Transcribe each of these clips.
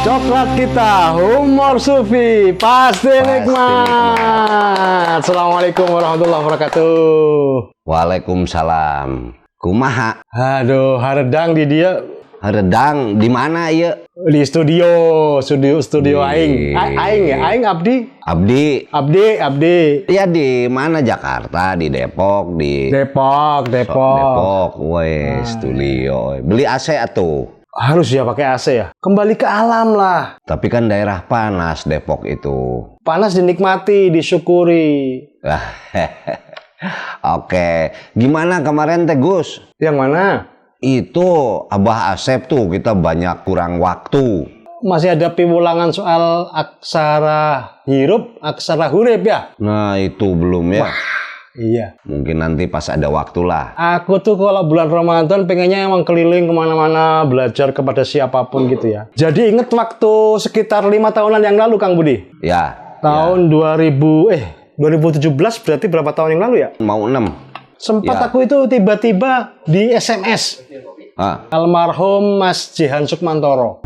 Coklat kita, humor sufi, pasti nikmat. Assalamualaikum warahmatullahi wabarakatuh. Waalaikumsalam. Kumaha? Aduh, haredang di dia. Redang di mana ya? Di studio aing. Aing ya, aing abdi. Abdi. Ya di mana? Jakarta, di Depok, di Depok. Woi, studio. Beli AC atuh. Harus ya pakai AC ya. Kembali ke alam lah. Tapi kan daerah panas Depok itu. Panas dinikmati, disyukuri. Oke, gimana kemarin Teh Gus? Yang mana? Itu Abah Asep tuh kita banyak kurang waktu. Masih ada piwulangan soal aksara hirup, aksara hurip ya? Nah itu belum ya. Wah, iya. Mungkin nanti pas ada waktu lah. Aku tuh kalau bulan Ramadan pengennya emang keliling kemana-mana, belajar kepada siapapun gitu ya. Jadi inget waktu sekitar 5 tahunan yang lalu Kang Budi? Ya. Tahun 2017 berarti berapa tahun yang lalu ya? Mau 6. Sempat Ya. aku itu tiba-tiba di SMS. Almarhum Mas Jehan Sukmantoro.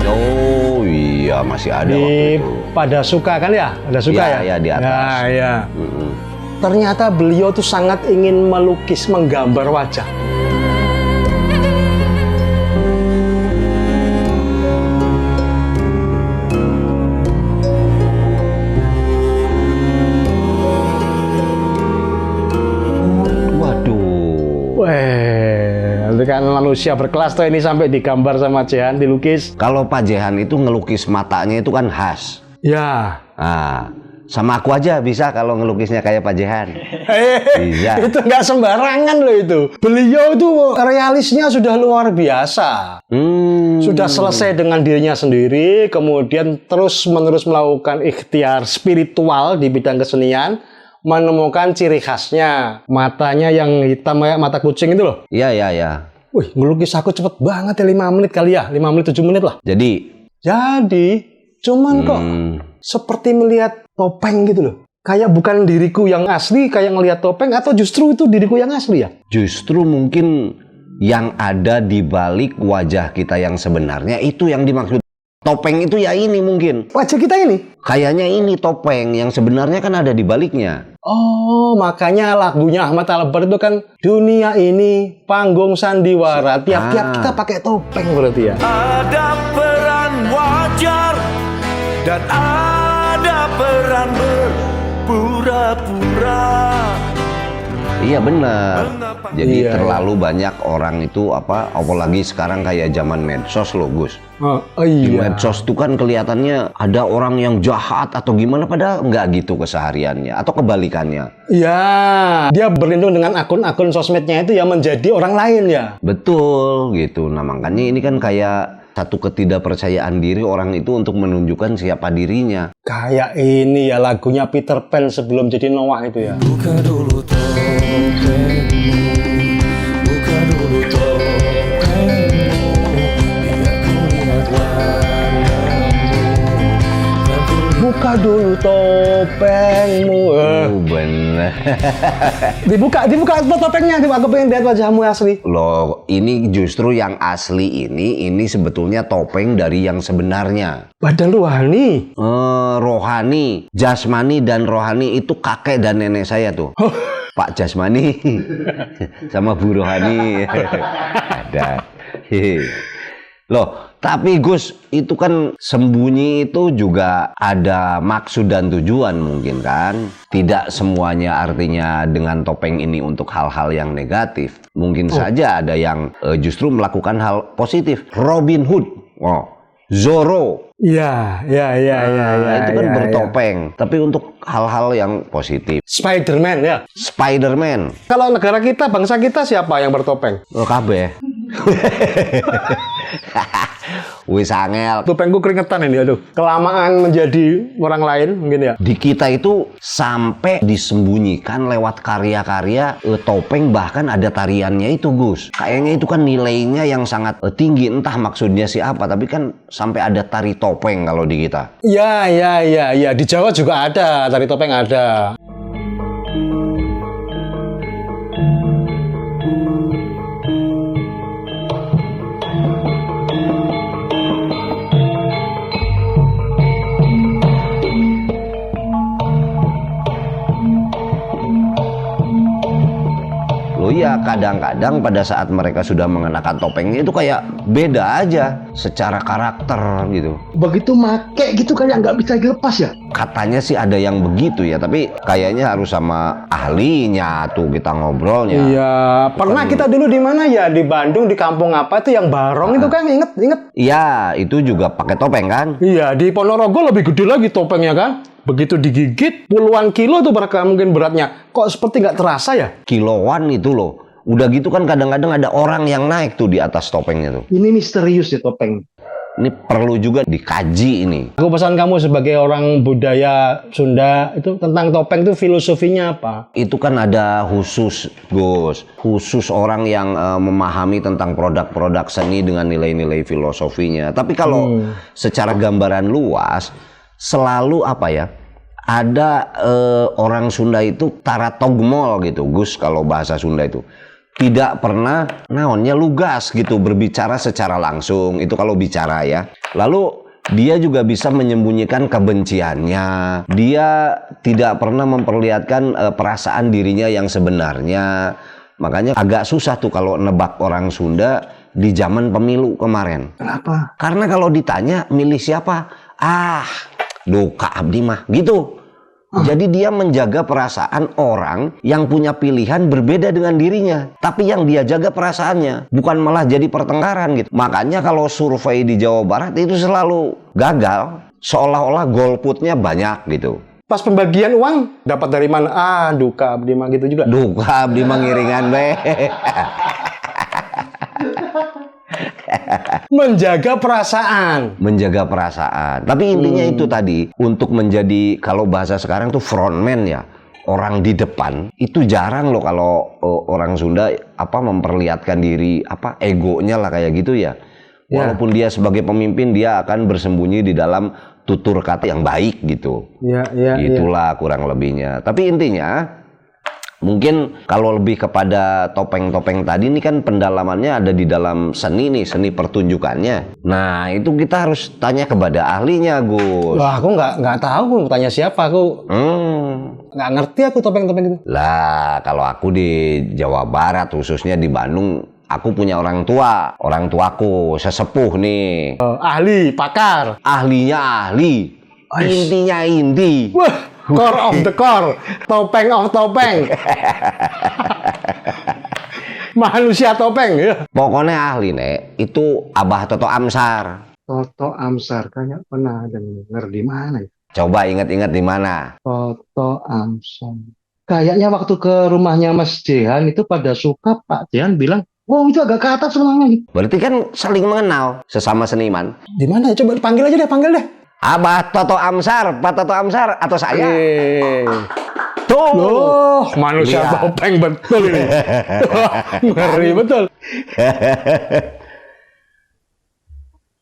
Oh iya masih ada waktu Di itu. Pada Suka kan ya? Pada Suka ya? Ya di atas. Ya. Ternyata beliau tuh sangat ingin melukis, menggambar wajah. Waduh. Weh, itu kan manusia berkelas tuh ini sampai digambar sama Jehan, dilukis. Kalau Pak Jehan itu ngelukis matanya itu kan khas. Ya. Nah, sama aku aja bisa kalau ngelukisnya kayak Pak Jehan. Bisa. Itu nggak sembarangan loh itu. Beliau itu realisnya sudah luar biasa. Sudah selesai dengan dirinya sendiri, kemudian terus-menerus melakukan ikhtiar spiritual di bidang kesenian, menemukan ciri khasnya. Matanya yang hitam kayak mata kucing itu loh. Iya. Wih, ngelukis aku cepet banget ya, 5 menit kali ya. 5 menit, 7 menit lah. Jadi, cuman kok seperti melihat topeng gitu loh. Kayak bukan diriku yang asli, kayak ngelihat topeng, atau justru itu diriku yang asli ya? justru mungkin yang ada di balik wajah kita yang sebenarnya itu yang dimaksud. Topeng itu ya ini mungkin. Wajah kita ini? Kayaknya ini topeng yang sebenarnya kan ada di baliknya. Oh, makanya lagunya Ahmad Albar itu kan dunia ini panggung sandiwara. Tiap-tiap kita pakai topeng berarti ya. Ada peran wajar dan ada peran berpura-pura. Iya benar. Jadi Iya, terlalu banyak orang itu apalagi sekarang kayak zaman medsos loh Gus. Di Iya. medsos itu kan kelihatannya ada orang yang jahat atau gimana padahal nggak gitu kesehariannya atau kebalikannya. Iya, dia berlindung dengan akun-akun sosmednya itu ya menjadi orang lain ya. Betul gitu. Nah makanya ini kan kayak satu ketidakpercayaan diri orang itu untuk menunjukkan siapa dirinya. Kayak ini ya lagunya Peter Pan sebelum jadi Noah itu ya. Buka dulu topengmu, buka dulu topengmu, biar ku lihat wajahmu. Buka dulu topengmu. Bener. Dibuka topengnya, aku pengen lihat wajahmu asli. Loh, ini justru yang asli ini sebetulnya topeng dari yang sebenarnya. Badan rohani. Rohani, jasmani dan rohani itu kakek dan nenek saya tuh. Pak Jasmani sama Bu Rohani. Ada. Loh, tapi Gus, itu kan sembunyi itu juga ada maksud dan tujuan mungkin kan? Tidak semuanya artinya dengan topeng ini untuk hal-hal yang negatif. Mungkin saja ada yang justru melakukan hal positif. Robin Hood, Zorro. Iya. Itu kan bertopeng, tapi untuk hal-hal yang positif. Spider-Man ya. Spider-Man. Kalau negara kita, bangsa kita siapa yang bertopeng? Kabeh. Wis angel. Topengku keringetan ini, aduh. Kelamaan menjadi orang lain mungkin ya. Di kita itu sampai disembunyikan lewat karya-karya topeng, bahkan ada tariannya itu, Gus. Kayaknya itu kan nilainya yang sangat tinggi, entah maksudnya siapa, tapi kan sampai ada tari topeng kalau di kita. Ya. Di Jawa juga ada, tari topeng ada. Loh ya, kadang-kadang pada saat mereka sudah mengenakan topengnya itu kayak beda aja secara karakter gitu. Begitu make gitu kayak nggak bisa dilepas ya. Katanya sih ada yang begitu ya, tapi kayaknya harus sama ahlinya tuh kita ngobrolnya. Iya, pernah kita dulu di mana ya? Di Bandung, di kampung apa itu yang Barong itu kan, inget? Iya, itu juga pakai topeng kan? Iya, di Ponorogo lebih gede lagi topengnya kan? Begitu digigit, puluhan kilo tuh mungkin beratnya. Kok seperti nggak terasa ya? Kiloan itu loh. Udah gitu kan kadang-kadang ada orang yang naik tuh di atas topengnya tuh. Ini misterius ya topeng. Ini perlu juga dikaji ini. Aku pesan kamu sebagai orang budaya Sunda, itu tentang topeng itu filosofinya apa? Itu kan ada khusus, Gus. Khusus orang yang memahami tentang produk-produk seni dengan nilai-nilai filosofinya. Tapi kalau secara gambaran luas, selalu apa ya, ada orang Sunda itu taratogmol gitu, Gus, kalau bahasa Sunda itu tidak pernah naonnya lugas gitu berbicara secara langsung, itu kalau bicara ya. Lalu dia juga bisa menyembunyikan kebenciannya, dia tidak pernah memperlihatkan perasaan dirinya yang sebenarnya. Makanya agak susah tuh kalau nebak orang Sunda di zaman pemilu kemarin. Kenapa? Karena kalau ditanya milih siapa, Duka Abdi mah gitu. Jadi dia menjaga perasaan orang yang punya pilihan berbeda dengan dirinya, tapi yang dia jaga perasaannya, bukan malah jadi pertengkaran gitu. Makanya kalau survei di Jawa Barat itu selalu gagal, seolah-olah golputnya banyak gitu. Pas pembagian uang dapat dari mana? Duka Abdi mah gitu juga. Duka Abdi mah ngiringan be. Menjaga perasaan. Menjaga perasaan. Tapi intinya itu tadi, untuk menjadi, kalau bahasa sekarang tuh frontman ya, orang di depan, itu jarang loh kalau orang Sunda memperlihatkan diri, egonya lah kayak gitu ya. Walaupun dia sebagai pemimpin, dia akan bersembunyi di dalam tutur kata yang baik gitu. Itulah kurang lebihnya. Tapi intinya mungkin kalau lebih kepada topeng-topeng tadi ini kan pendalamannya ada di dalam seni nih, seni pertunjukannya. Nah itu kita harus tanya kepada ahlinya, Gus. Wah, aku nggak tahu, aku tanya siapa, aku nggak ngerti aku topeng-topeng itu. Lah kalau aku di Jawa Barat khususnya di Bandung, aku punya orang tuaku sesepuh nih. Ahli, pakar. Ahlinya ahli, intinya inti. Wah. Core of the core, topeng of topeng, manusia topeng ya. Pokoknya ahli nek itu Abah Toto Amsar. Toto Amsar kayak pernah denger di mana ya? Coba ingat-ingat di mana? Toto Amsar. Kayaknya waktu ke rumahnya Mas Jehan itu pada suka Pak Jehan bilang, "Wow, itu agak ke atas rumahnya." Berarti kan saling mengenal sesama seniman. Di mana ya? Coba panggil aja deh, panggil deh. Abah Toto Amsar, Pak Toto Amsar, atau saya? Tuh. Loh, manusia topeng betul ini. Ngeri betul.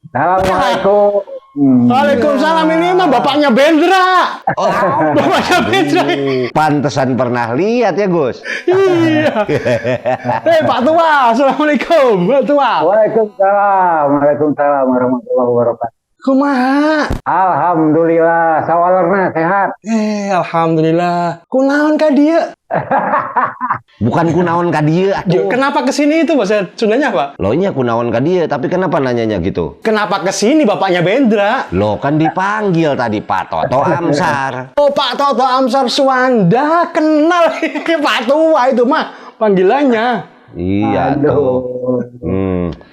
Assalamualaikum. Waalaikumsalam, ini mah bapaknya Bendra. Bapaknya Bendra. Pantesan pernah lihat ya, Gus. Iya. Pak Tua, assalamualaikum, Pak Tua. Waalaikumsalam warahmatullahi wabarakatuh. Kumaha? Alhamdulillah, sawalerna sehat. Alhamdulillah. Kunaon ka dieu? Bukan kunaon ka dieu atuh. Kenapa kesini itu bahasa Sundanya apa? Loh nya kunaon ka dieu, tapi kenapa nanyanya gitu? Kenapa kesini bapaknya Bendra? Loh kan dipanggil tadi Pak Toto Amsar. Oh, Pak Toto Amsar Suwanda, kenal Pak Tua itu mah panggilannya. Iya tuh.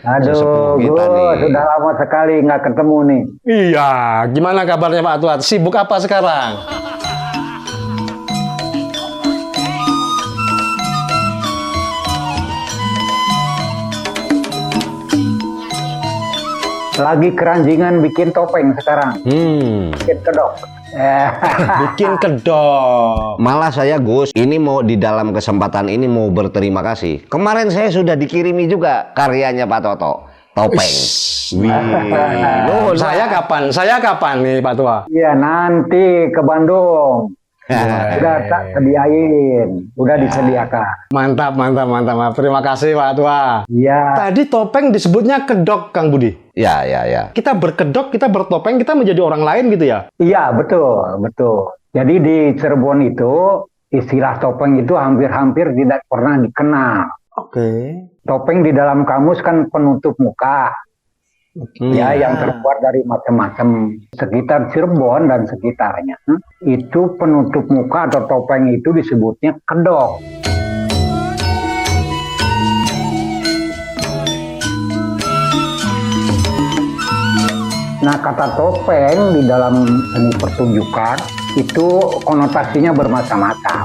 Aduh, kita Gus, nih. sudah lama sekali nggak ketemu nih. Iya, gimana kabarnya Pak Tua? Sibuk apa sekarang? Lagi keranjingan bikin topeng sekarang. Bikin kedok. Bikin kedok. Malah saya Gus, ini mau di dalam kesempatan ini mau berterima kasih. Kemarin saya sudah dikirimi juga karyanya Pak Toto, topeng. Wih, loh, Saya kapan nih Pak Tua? Iya, nanti ke Bandung. Udah tak sediain, udah disediakan. Mantap. Terima kasih Pak Tua. Iya, Tadi topeng disebutnya kedok, Kang Budi. ya. Kita berkedok, kita bertopeng, kita menjadi orang lain gitu ya? iya betul. Jadi di Cirebon itu istilah topeng itu hampir-hampir tidak pernah dikenal. Oke. Topeng di dalam kamus kan penutup muka. Ya, yang terbuat dari macam-macam. Sekitar Cirebon dan sekitarnya itu penutup muka atau topeng itu disebutnya kedok. Nah, kata topeng di dalam seni pertunjukan itu konotasinya bermacam-macam.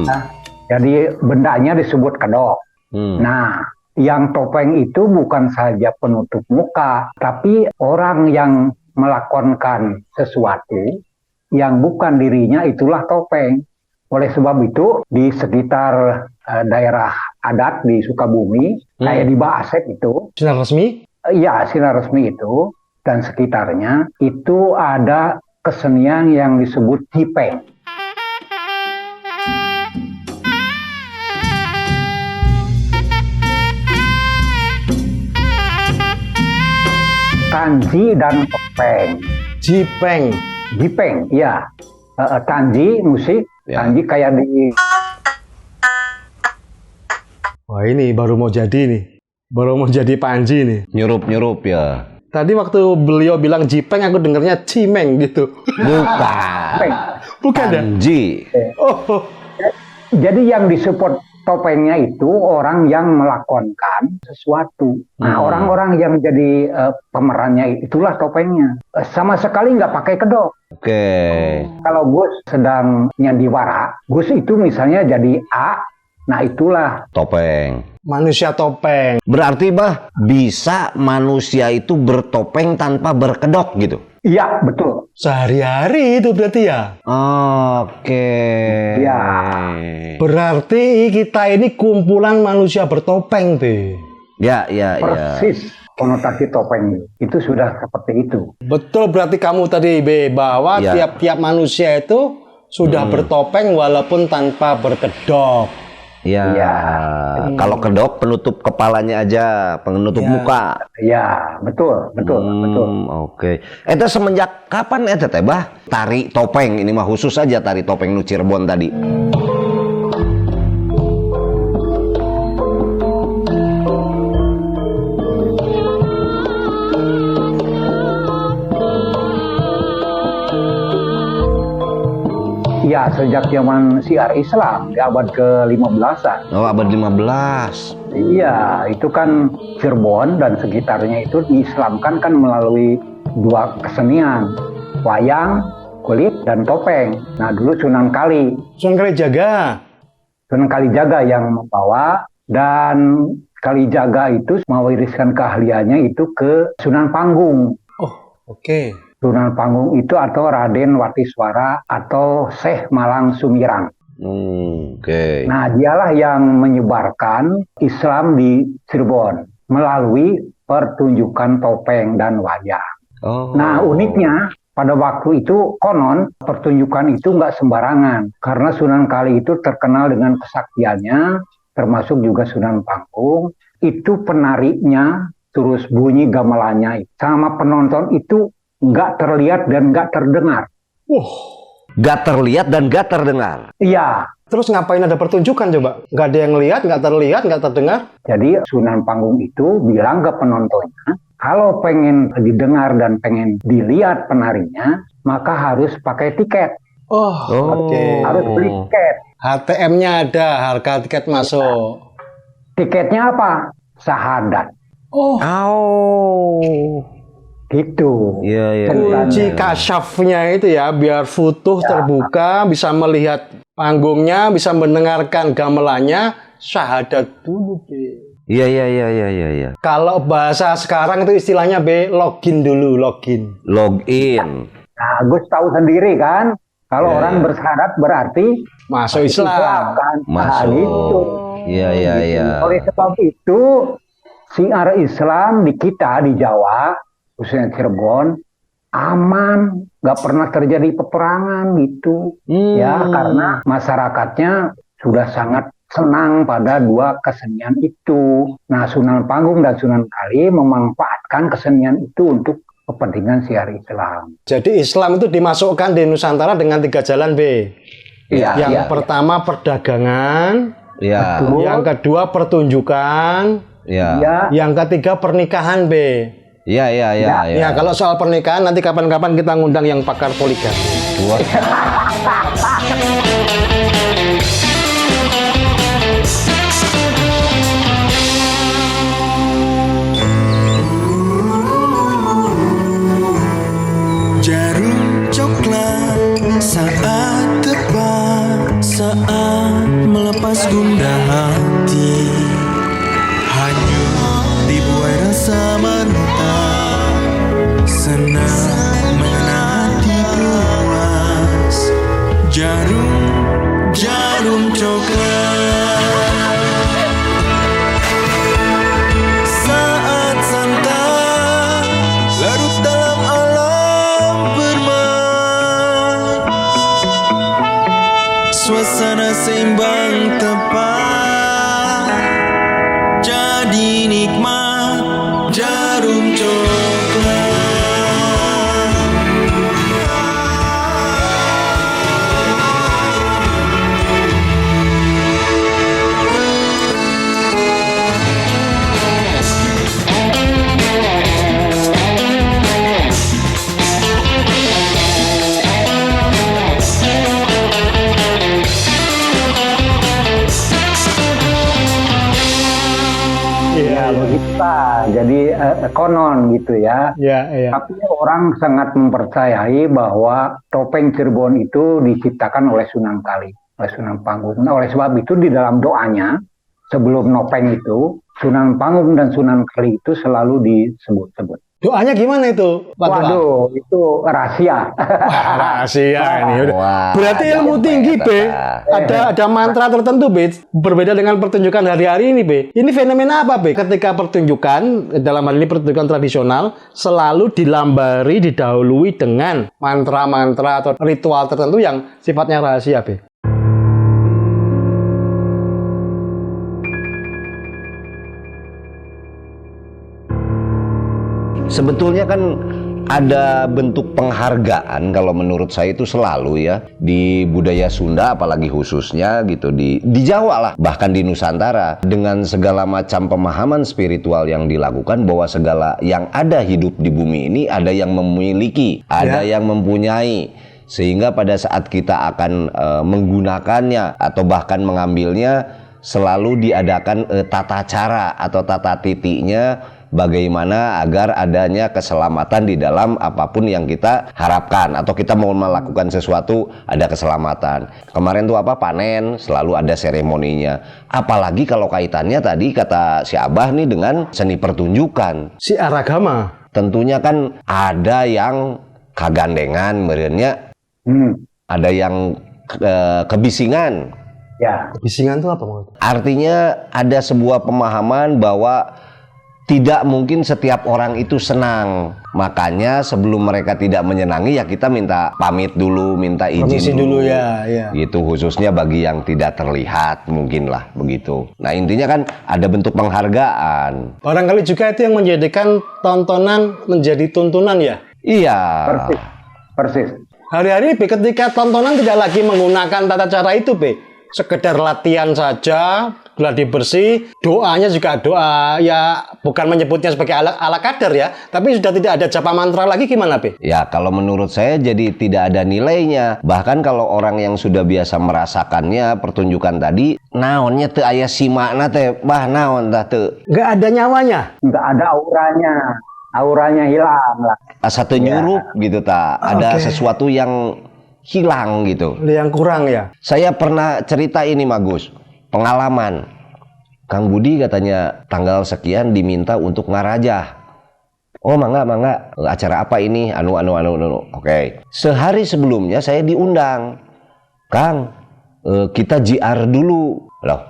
Nah, jadi bendanya disebut kedok. Nah, yang topeng itu bukan saja penutup muka, tapi orang yang melakonkan sesuatu yang bukan dirinya itulah topeng. Oleh sebab itu, di sekitar daerah adat di Sukabumi, kayak di Baasek itu, Sinar resmi? ya Sinar Resmi itu, dan sekitarnya, itu ada kesenian yang disebut jipeng. Tanji dan topeng. Jipeng. Jipeng, ya. Tanji musik, Ya. tanji kayak di Wah ini baru mau jadi nih. Baru mau jadi Panji nih. Nyurup ya. Tadi waktu beliau bilang jipeng, aku dengernya cimeng gitu. Bukan. topeng. Bukan ya? Panji. Oh. Jadi yang disupport topengnya itu orang yang melakonkan sesuatu. Nah, orang-orang yang jadi pemerannya itulah topengnya. Sama sekali nggak pakai kedok. Oke. Kalau Gus sedang nyandiwara, Gus itu misalnya jadi A, nah itulah Topeng. Manusia topeng. Berarti bah bisa manusia itu bertopeng tanpa berkedok gitu. iya betul. Sehari-hari itu berarti ya? Oke. Ya. Berarti kita ini kumpulan manusia bertopeng, Be. Ya. Persis konotasi topeng itu sudah seperti itu. Betul berarti kamu tadi, Be, bahwa Ya. tiap-tiap manusia itu sudah bertopeng walaupun tanpa berkedok. Ya. Iya. Kalau kedok penutup kepalanya aja, penutup Ya. muka. Ya betul. Oke. Eta semenjak kapan eta teh bah? Tari topeng ini mah khusus aja tari topeng nu Cirebon tadi. Ya sejak zaman Syiar Islam di abad ke-15-an. Oh, abad 15. Iya, itu kan Cirebon dan sekitarnya itu diislamkan kan melalui dua kesenian, wayang, kulit, dan topeng. Nah, dulu Sunan Kalijaga. Kalijaga yang membawa, dan Kalijaga itu mewariskan keahliannya itu ke Sunan Panggung. Oh, oke. Sunan Panggung itu atau Raden Watiswara atau Syekh Malang Sumirang. Oke. Nah, dialah yang menyebarkan Islam di Cirebon melalui pertunjukan topeng dan wayang. Oh. Nah, uniknya pada waktu itu konon pertunjukan itu nggak sembarangan karena Sunan Kali itu terkenal dengan kesaktiannya, termasuk juga Sunan Panggung. Itu penarinya terus bunyi gamelannya sama penonton itu nggak terlihat dan nggak terdengar. Gak terlihat dan gak terdengar. Iya. Terus ngapain ada pertunjukan coba? Nggak ada yang lihat, nggak terlihat, nggak terdengar? Jadi Sunan Panggung itu bilang ke penontonnya, kalau pengen didengar dan pengen dilihat penarinya, maka harus pakai tiket. Oh, oke. Harus beli tiket. HTM-nya ada, harga tiket masuk. Tiketnya apa? Sahadat. Oh, Gitu. Iya. kunci kasyafnya itu ya, biar futuh terbuka, bisa melihat panggungnya, bisa mendengarkan gamelannya, syahadat dulu, Be. Iya, iya, iya, iya, iya, iya. Kalau bahasa sekarang itu istilahnya login dulu, login. Login. Nah, Gus tahu sendiri kan, kalau Ya, orang ya. bersyarat berarti Masuk Islam. kan. Nah, Masuk. gitu. Iya, iya, iya. Oleh sebab itu, syiar Islam di kita di Jawa, khususnya Cirebon, aman, nggak pernah terjadi peperangan gitu. Ya, karena masyarakatnya sudah sangat senang pada dua kesenian itu. Nah, Sunan Panggung dan Sunan Kali memanfaatkan kesenian itu untuk kepentingan syiar Islam. Jadi Islam itu dimasukkan di Nusantara dengan 3 jalan, B. Iya, Yang iya, pertama perdagangan, Iya, Betul. yang kedua pertunjukan, iya. iya. yang ketiga pernikahan, B. Iya, iya, iya, iya. Ya, kalau soal pernikahan nanti kapan-kapan kita ngundang yang pakar poligami. Wah. Jarum coklat saat tepat, saat melepas gundah hati, hanyut dibuai rasa manta, senang mengenang hati puas. Jarum coklat saat santai larut dalam alam bermain, suasana seimbang tepat, jadi nikmat jarum coklat. Ya, begitulah. Jadi konon gitu ya. Ya, ya. Tapi orang sangat mempercayai bahwa topeng Cirebon itu diciptakan oleh Sunan Kali, oleh Sunan Panggung. Nah, oleh sebab itu di dalam doanya sebelum nopeng itu Sunan Panggung dan Sunan Kali itu selalu disebut-sebut. Doanya gimana itu, Pak Tua? Waduh, itu rahasia. Rahasia ini udah. Wah, Berarti ada ilmu apa tinggi, ya, B. Tata? Ada mantra tertentu, B. Berbeda dengan pertunjukan hari-hari ini, B. Ini fenomena apa, B? Ketika pertunjukan, dalam hal ini pertunjukan tradisional, selalu dilambari, didahului dengan mantra-mantra atau ritual tertentu yang sifatnya rahasia, B. Sebetulnya kan ada bentuk penghargaan kalau menurut saya itu selalu ya di budaya Sunda, apalagi khususnya gitu di Jawa lah, bahkan di Nusantara, dengan segala macam pemahaman spiritual yang dilakukan bahwa segala yang ada hidup di bumi ini ada yang memiliki, ada yang mempunyai, sehingga pada saat kita akan menggunakannya atau bahkan mengambilnya selalu diadakan tata cara atau tata titiknya, bagaimana agar adanya keselamatan di dalam apapun yang kita harapkan, atau kita mau melakukan sesuatu ada keselamatan. Kemarin tuh apa, panen, selalu ada seremoninya. Apalagi kalau kaitannya tadi kata si Abah nih dengan seni pertunjukan. Syiar agama. Tentunya kan ada yang kagandengan merenya, ada yang kebisingan. Ya, Bisingan itu apa maksudnya? Artinya ada sebuah pemahaman bahwa tidak mungkin setiap orang itu senang. Makanya sebelum mereka tidak menyenangi ya kita minta pamit dulu, minta izin Permisi dulu ya, ya. Gitu, khususnya bagi yang tidak terlihat mungkin lah begitu. Nah, intinya kan ada bentuk penghargaan. Barangkali juga itu yang menjadikan tontonan menjadi tuntunan ya? Iya. persis. Hari-hari, B, ketika tontonan tidak lagi menggunakan tata cara itu, B. Sekedar latihan saja, gladi bersih, doanya juga doa, ya bukan menyebutnya sebagai ala kadar ya, tapi sudah tidak ada japa mantra lagi, gimana, B? Ya, kalau menurut saya jadi tidak ada nilainya. Bahkan kalau orang yang sudah biasa merasakannya pertunjukan tadi, naonnya teu aya simakna teh, bah naon tah teu. Nggak ada nyawanya. Nggak ada auranya hilang lah. Asa teu nyurup gitu ta. Ada sesuatu yang hilang gitu. Yang kurang ya. Saya pernah cerita ini, Magus, pengalaman. Kang Budi katanya tanggal sekian diminta untuk ngarajah. Oh mangga, acara apa ini? Anu. Oke. Sehari sebelumnya saya diundang. Kang, kita JR dulu. Loh,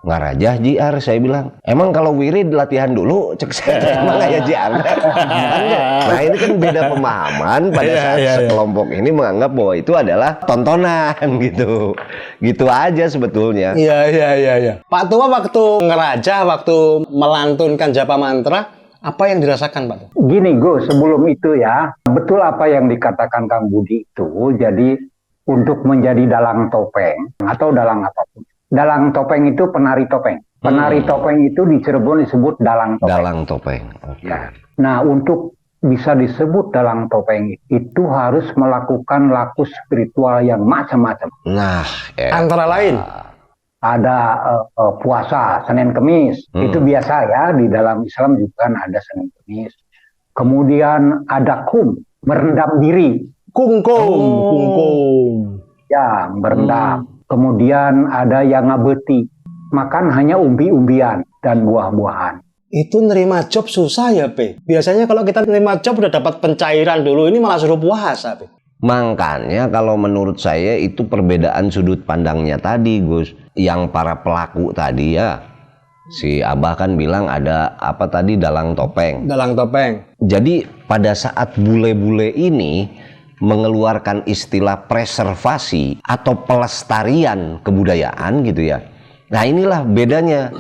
ngarajah JR, saya bilang. Emang kalau wirid latihan dulu, cek saya emang kayak JR. Nah ini kan beda pemahaman pada saat sekelompok ini menganggap bahwa itu adalah tontonan gitu. Gitu aja sebetulnya. Iya. Pak Tua waktu ngerajah, waktu melantunkan japa mantra, apa yang dirasakan Pak? Gini Gus, sebelum itu ya, betul apa yang dikatakan Kang Budi itu. Jadi untuk menjadi dalang topeng atau dalang apapun. Dalang topeng itu penari topeng. Penari topeng itu di Cirebon disebut dalang topeng. Dalang topeng. Okay. Ya. Nah, untuk bisa disebut dalang topeng itu harus melakukan laku spiritual yang macam-macam. Nah, antara lain ada puasa Senin Kemis. Itu biasa ya, di dalam Islam juga kan ada Senin Kemis. Kemudian ada kum, merendam diri. Kungkung. Ya, berendam. Kemudian ada yang ngabeti, makan hanya umbi-umbian dan buah-buahan. Itu nerima job susah ya, Pe? Biasanya kalau kita nerima job udah dapat pencairan dulu, ini malah suruh puasa, Pe. Makanya kalau menurut saya itu perbedaan sudut pandangnya tadi, Gus. Yang para pelaku tadi ya, si Abah kan bilang ada apa tadi, dalang topeng. Dalang topeng. Jadi pada saat bule-bule ini mengeluarkan istilah preservasi atau pelestarian kebudayaan gitu ya. Nah inilah bedanya.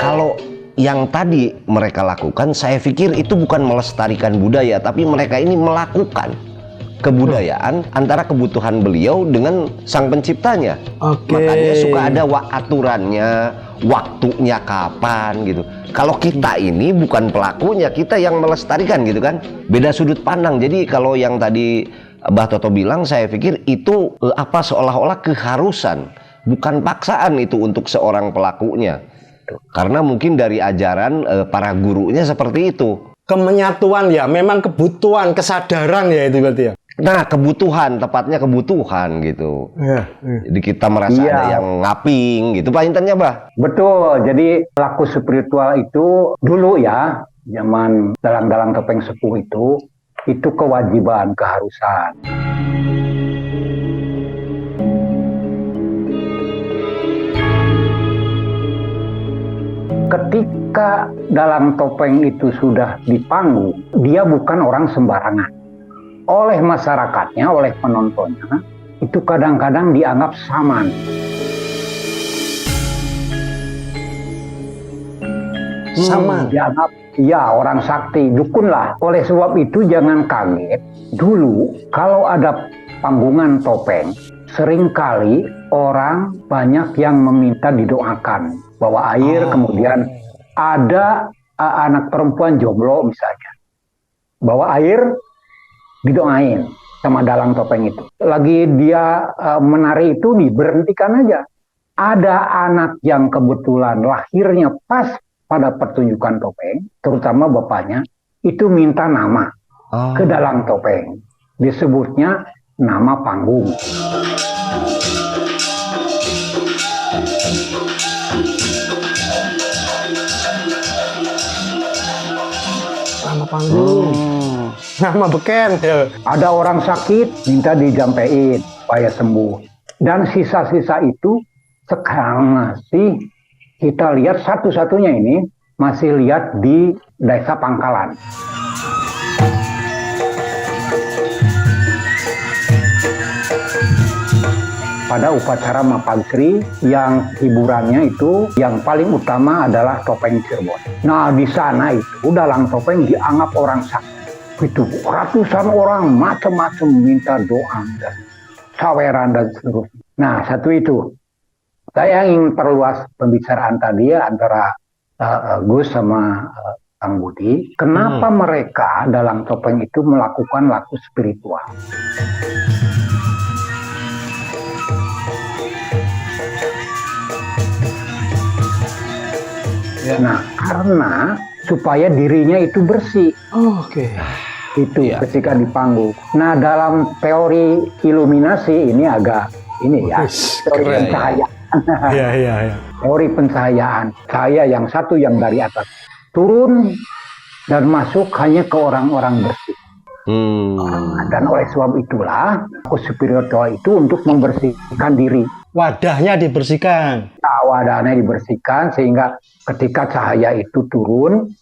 Kalau yang tadi mereka lakukan, saya pikir itu bukan melestarikan budaya, tapi mereka ini melakukan kebudayaan antara kebutuhan beliau dengan sang penciptanya. Makanya suka ada aturannya, waktunya kapan gitu. Kalau kita ini bukan pelakunya, kita yang melestarikan gitu kan. Beda sudut pandang. Jadi kalau yang tadi Mbah Toto bilang, saya pikir itu seolah-olah keharusan, bukan paksaan itu untuk seorang pelakunya. Karena mungkin dari ajaran para gurunya seperti itu. Kemenyatuan ya, memang kebutuhan, kesadaran ya itu berarti ya. Nah, kebutuhan, tepatnya kebutuhan gitu. Iya. Jadi kita merasa ada yang ngaping gitu, Pak Intannya, Bah. Betul, jadi laku spiritual itu dulu ya, zaman dalang-dalang topeng sepuh itu kewajiban, keharusan. Ketika dalang topeng itu sudah di panggung, dia bukan orang sembarangan. Oleh masyarakatnya, oleh penontonnya, itu kadang-kadang dianggap saman. Saman? Dianggap, ya orang sakti, dukun lah. Oleh sebab itu jangan kaget, dulu kalau ada panggungan topeng, seringkali orang banyak yang meminta didoakan. Bawa air, kemudian ada anak perempuan jomblo misalnya. Bawa air, didoain sama dalang topeng itu. Lagi dia menari itu diberhentikan aja. Ada anak yang kebetulan lahirnya pas pada pertunjukan topeng, terutama bapaknya, itu minta nama ke dalang topeng. Disebutnya nama panggung. Nama panggung. Nama beken ya. Ada orang sakit minta dijampein supaya sembuh. Dan sisa-sisa itu sekarang masih kita lihat, satu-satunya ini masih lihat di Desa Pangkalan. Pada upacara Mapagri yang hiburannya itu yang paling utama adalah topeng Cirebon. Nah di sana itu dalang topeng dianggap orang sakti. Itu ratusan orang macam-macam minta doa dan saweran dan seterusnya. Nah satu itu, saya ingin perluas pembicaraan tadi ya antara Gus sama Kang Budi. Kenapa mereka dalang topeng itu melakukan laku spiritual? Nah karena supaya dirinya itu bersih. Oke. itu Iya. ketika di panggung. Nah, dalam teori iluminasi ini agak ini ya, Wis, teori keren. pencahayaan. Iya, iya, iya. Teori pencahayaan. Cahaya yang satu yang dari atas turun dan masuk hanya ke orang-orang bersih. Dan oleh sebab itulah spiritual itu untuk membersihkan diri. Wadahnya dibersihkan. Nah, wadahnya dibersihkan sehingga ketika cahaya itu turun,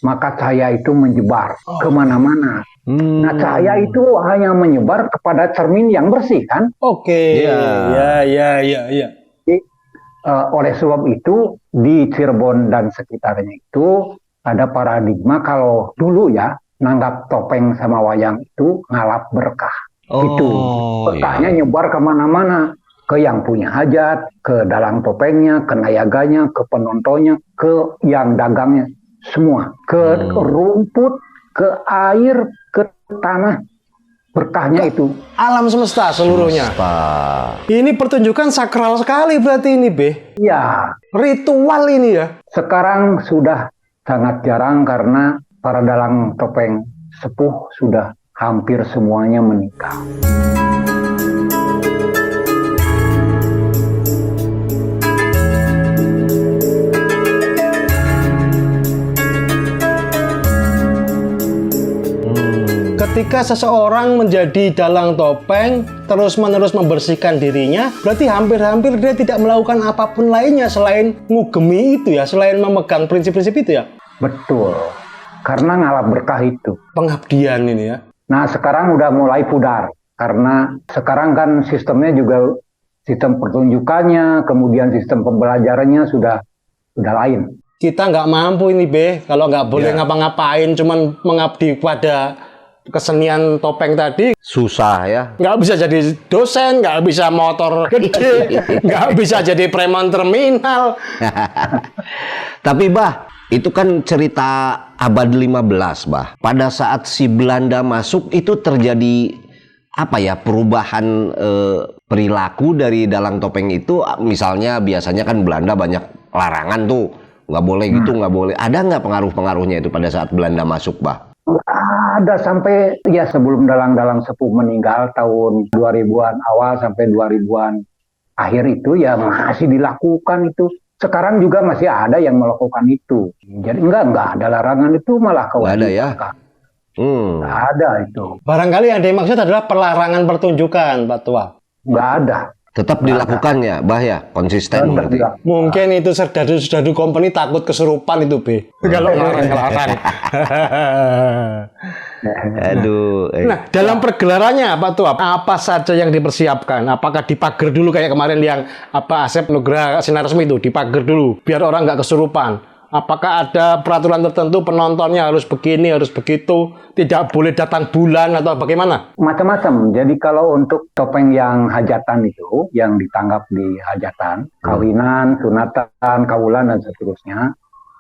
maka cahaya itu menyebar kemana-mana. Nah, cahaya itu hanya menyebar kepada cermin yang bersih kan? Oke. Iya. Ya, ya, ya, ya. Jadi, oleh sebab itu di Cirebon dan sekitarnya itu ada paradigma kalau dulu ya nanggap topeng sama wayang itu ngalap berkah. Itu berkahnya nyebar kemana-mana, ke yang punya hajat, ke dalang topengnya, ke nayaganya, ke penontonnya, ke yang dagangnya, semua, ke rumput, ke air, ke tanah, berkahnya itu. Alam semesta seluruhnya. Ini pertunjukan sakral sekali berarti ini, Be. Ya, Ritual ini ya. sekarang sudah sangat jarang karena para dalang topeng sepuh sudah hampir semuanya menikah. Ketika seseorang menjadi dalang topeng, terus-menerus membersihkan dirinya, berarti hampir-hampir dia tidak melakukan apapun lainnya selain ngugemi itu ya, selain memegang prinsip-prinsip itu ya. Betul, karena ngalap berkah itu. Pengabdian ini ya. Nah, sekarang udah mulai pudar karena sekarang kan sistemnya juga sistem pertunjukannya, kemudian sistem pembelajarannya sudah lain. Kita nggak mampu ini, Be, kalau nggak boleh ngapa-ngapain, cuman mengabdi pada kesenian topeng tadi. Susah ya. Nggak bisa jadi dosen, nggak bisa motor gede, nggak bisa jadi preman terminal. Tapi Bah, itu kan cerita abad 15, Bah. Pada saat si Belanda masuk itu terjadi apa ya, perubahan perilaku dari dalang topeng itu. Misalnya biasanya kan Belanda banyak larangan tuh, nggak boleh gitu, nggak boleh. Ada nggak pengaruh-pengaruhnya itu pada saat Belanda masuk, Bah? Ada sampai ya sebelum dalang-dalang sepuh meninggal tahun 2000-an awal sampai 2000-an akhir itu ya masih dilakukan itu. Sekarang juga masih ada yang melakukan itu. Jadi enggak ada larangan, itu malah kewajiban. Nggak ada ya? Nggak ada itu. Barangkali yang dimaksud adalah pelarangan pertunjukan, Pak Tua. Nggak ada. Tetap dilakukan ya, Bah ya? Konsisten Tetap berarti. dilakukan. Mungkin itu serdadu-serdadu company takut kesurupan itu, Be. Kalau ngelarang-ngelarang. Aduh. Nah, dalam pergelarannya Pak Tua, apa saja yang dipersiapkan? Apakah dipager dulu kayak kemarin yang Asep Nugraha Sinar Resmi itu, dipager dulu biar orang nggak kesurupan? Apakah ada peraturan tertentu penontonnya harus begini, harus begitu, tidak boleh datang bulan atau bagaimana? Macam-macam. Jadi kalau untuk topeng yang hajatan itu, yang ditanggap di hajatan, kawinan, sunatan, kawulan, dan seterusnya,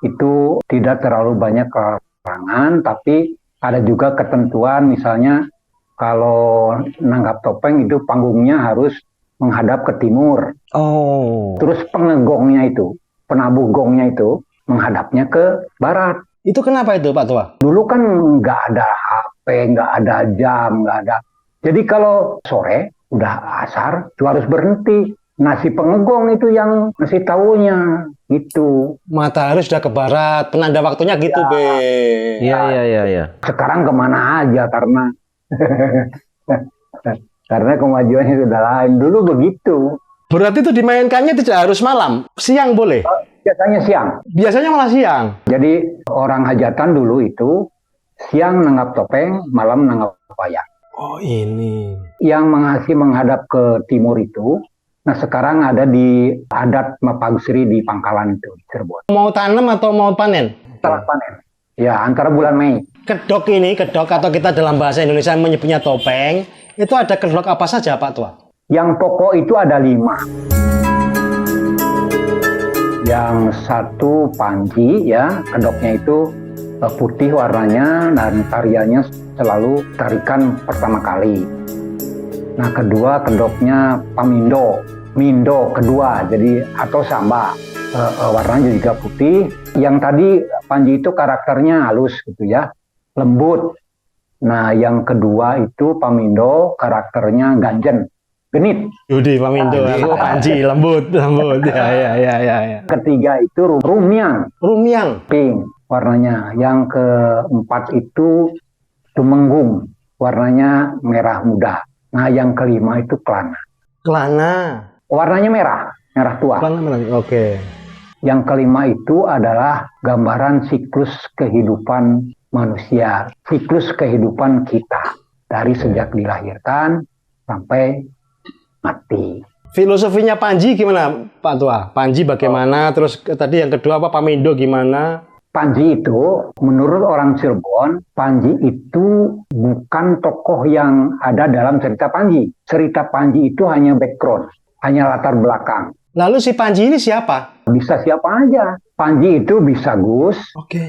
itu tidak terlalu banyak larangan, tapi ada juga ketentuan, misalnya kalau nanggap topeng itu panggungnya harus menghadap ke timur. Terus pengegongnya itu, penabuh gongnya itu, menghadapnya ke barat. Itu kenapa itu Pak Tua? Dulu kan nggak ada HP, nggak ada jam, nggak ada. Jadi kalau sore, udah asar, itu harus berhenti. Nah, si pengegong itu yang ngasih taunya, gitu. Matahari sudah ke barat, penanda waktunya gitu, Be. Iya. Sekarang kemana aja karena karena kemajuannya sudah lain. Dulu begitu. Berarti itu dimainkannya tidak harus malam, siang boleh? Biasanya siang. Biasanya malah siang. Jadi orang hajatan dulu itu siang nanggap topeng, malam nanggap wayang. Oh ini. Yang masih menghadap ke timur itu, nah sekarang ada di adat Mapagsri di Pangkalan itu, di Cirebon. Mau tanam atau mau panen? Setelah panen. Ya, antara bulan Mei. Kedok atau kita dalam bahasa Indonesia menyebutnya topeng, itu ada kedok apa saja Pak Tua? Yang pokok itu ada 5. Yang satu panji, ya, kedoknya itu putih warnanya dan tariannya selalu tarikan pertama kali. Nah, kedua kedoknya pamindo, mindo kedua, jadi atau samba, warnanya juga putih. Yang tadi panji itu karakternya halus gitu ya, lembut. Nah, yang kedua itu Pamindo, karakternya ganjen, genit. Yudi Pamindo, aku Panji lembut. Ya. Ketiga itu Rumiang, Rumiang. pink warnanya. Yang keempat itu Tumenggung, warnanya merah muda. Nah, yang kelima itu Klana. Klana. Warnanya merah tua. Klana merah. Oke. Yang kelima itu adalah gambaran siklus kehidupan manusia, siklus kehidupan kita dari sejak dilahirkan sampai mati. Filosofinya Panji gimana, Pak Tua? Panji bagaimana? Terus tadi yang kedua apa, Pamindo gimana? Panji itu, menurut orang Cirebon, Panji itu bukan tokoh yang ada dalam cerita Panji. Cerita Panji itu hanya background, hanya latar belakang. Lalu si Panji ini siapa? Bisa siapa aja. Panji itu bisa Gus,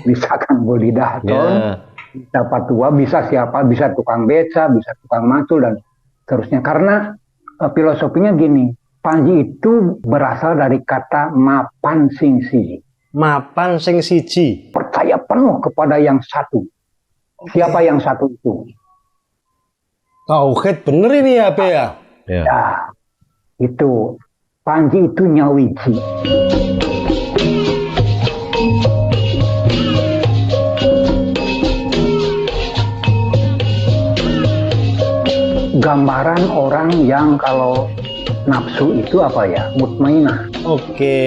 bisa Kang Budi Daton, bisa Patua, bisa siapa, bisa tukang beca, bisa tukang macul, dan seterusnya. Karena filosofinya gini, Panji itu berasal dari kata mapan sing siji. Mapan sing siji. Percaya penuh kepada yang satu. Siapa yang satu itu? Tauhid bener ini ya, Be ya? Ya, itu. Panji itu nyawiji. Gambaran orang yang kalau nafsu itu apa ya? Mutmainah. Oke.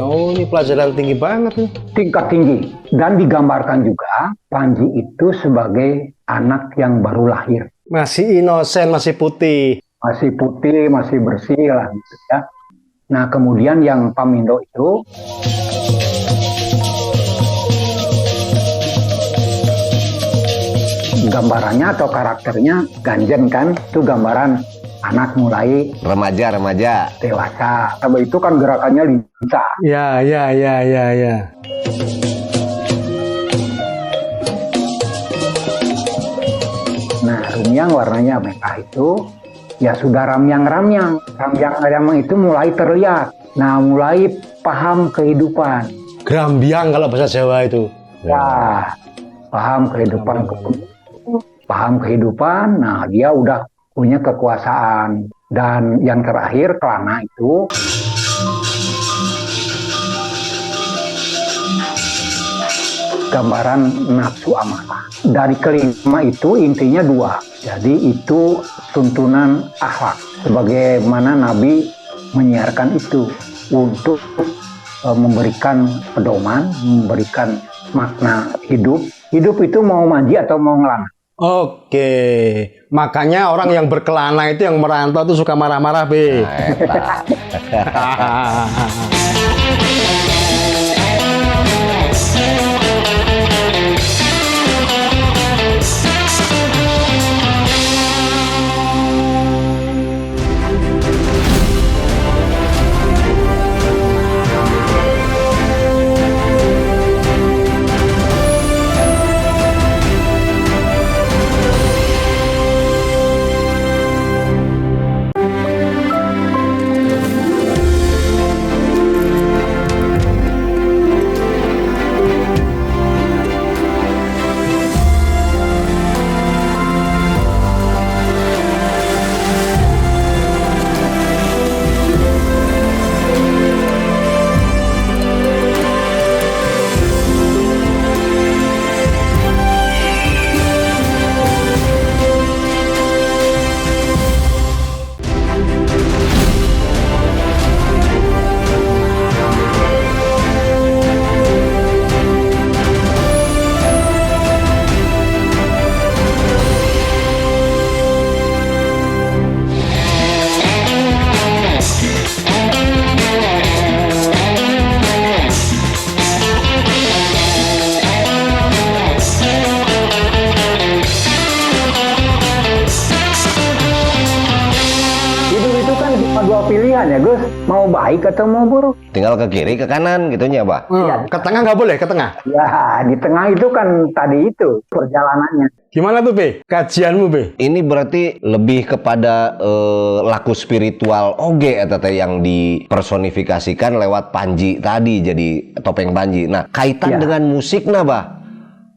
Oh, ini pelajaran tinggi banget nih. Tingkat tinggi. Dan digambarkan juga Panji itu sebagai anak yang baru lahir. Masih inosen, masih putih. Masih putih, masih bersih lah gitu ya. Nah, kemudian yang Pamindo itu gambarannya atau karakternya ganjen kan, itu gambaran anak mulai Remaja. dewasa. Tapi itu kan gerakannya lincah. Ya. Nah, Rumiang warnanya merah itu ya sudah ramyang itu mulai terlihat. Nah, mulai paham kehidupan. Grambiang kalau bahasa Jawa itu. Ya, paham kehidupan. Nah, dia udah punya kekuasaan. Dan yang terakhir Klana itu gambaran nafsu amarah. Dari kelima itu intinya dua. Jadi itu tuntunan akhlak. Sebagaimana Nabi menyiarkan itu untuk memberikan pedoman, memberikan makna hidup. Hidup itu mau mandi atau mau ngelana. Oke. Makanya orang yang berkelana itu, yang merantau itu suka marah-marah, Be. Dua pilihan ya Gus, mau baik atau mau buruk. Tinggal ke kiri, ke kanan gitunya, Pak. Ke tengah nggak boleh, ke tengah. Ya, di tengah itu kan tadi itu perjalanannya. Gimana tuh, Be? Kajianmu, Be? Ini berarti lebih kepada laku spiritual oge eta teh yang dipersonifikasikan lewat Panji tadi, jadi topeng Panji. Nah, kaitan dengan musiknya, Bah.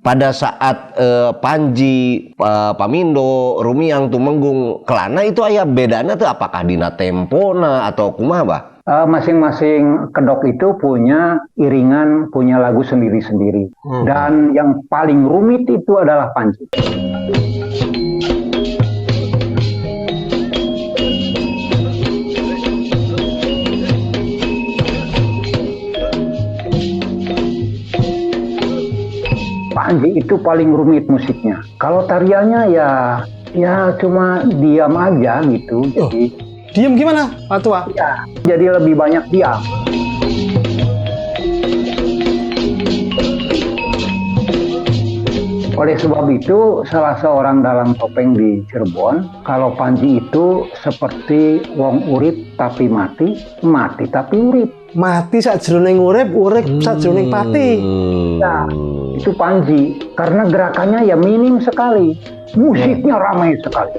pada saat Panji, Pamindo, Rumiang, Tumenggung, Kelana itu aya bedana tuh apakah dina tempona atau kumaha bah? Masing-masing kedok itu punya iringan, punya lagu sendiri-sendiri. Dan yang paling rumit itu adalah Panji. Panji itu paling rumit musiknya. Kalau tariannya ya cuma diam aja gitu. Jadi Diam gimana, Pak Tua? ya, jadi lebih banyak diam. Oleh sebab itu, salah seorang dalang topeng di Cirebon, kalau Panji itu seperti wong urip tapi mati, mati tapi urip. Mati sakjroning urip, urip sakjroning pati. Nah, itu Panji, karena gerakannya ya minim sekali, musiknya ramai sekali.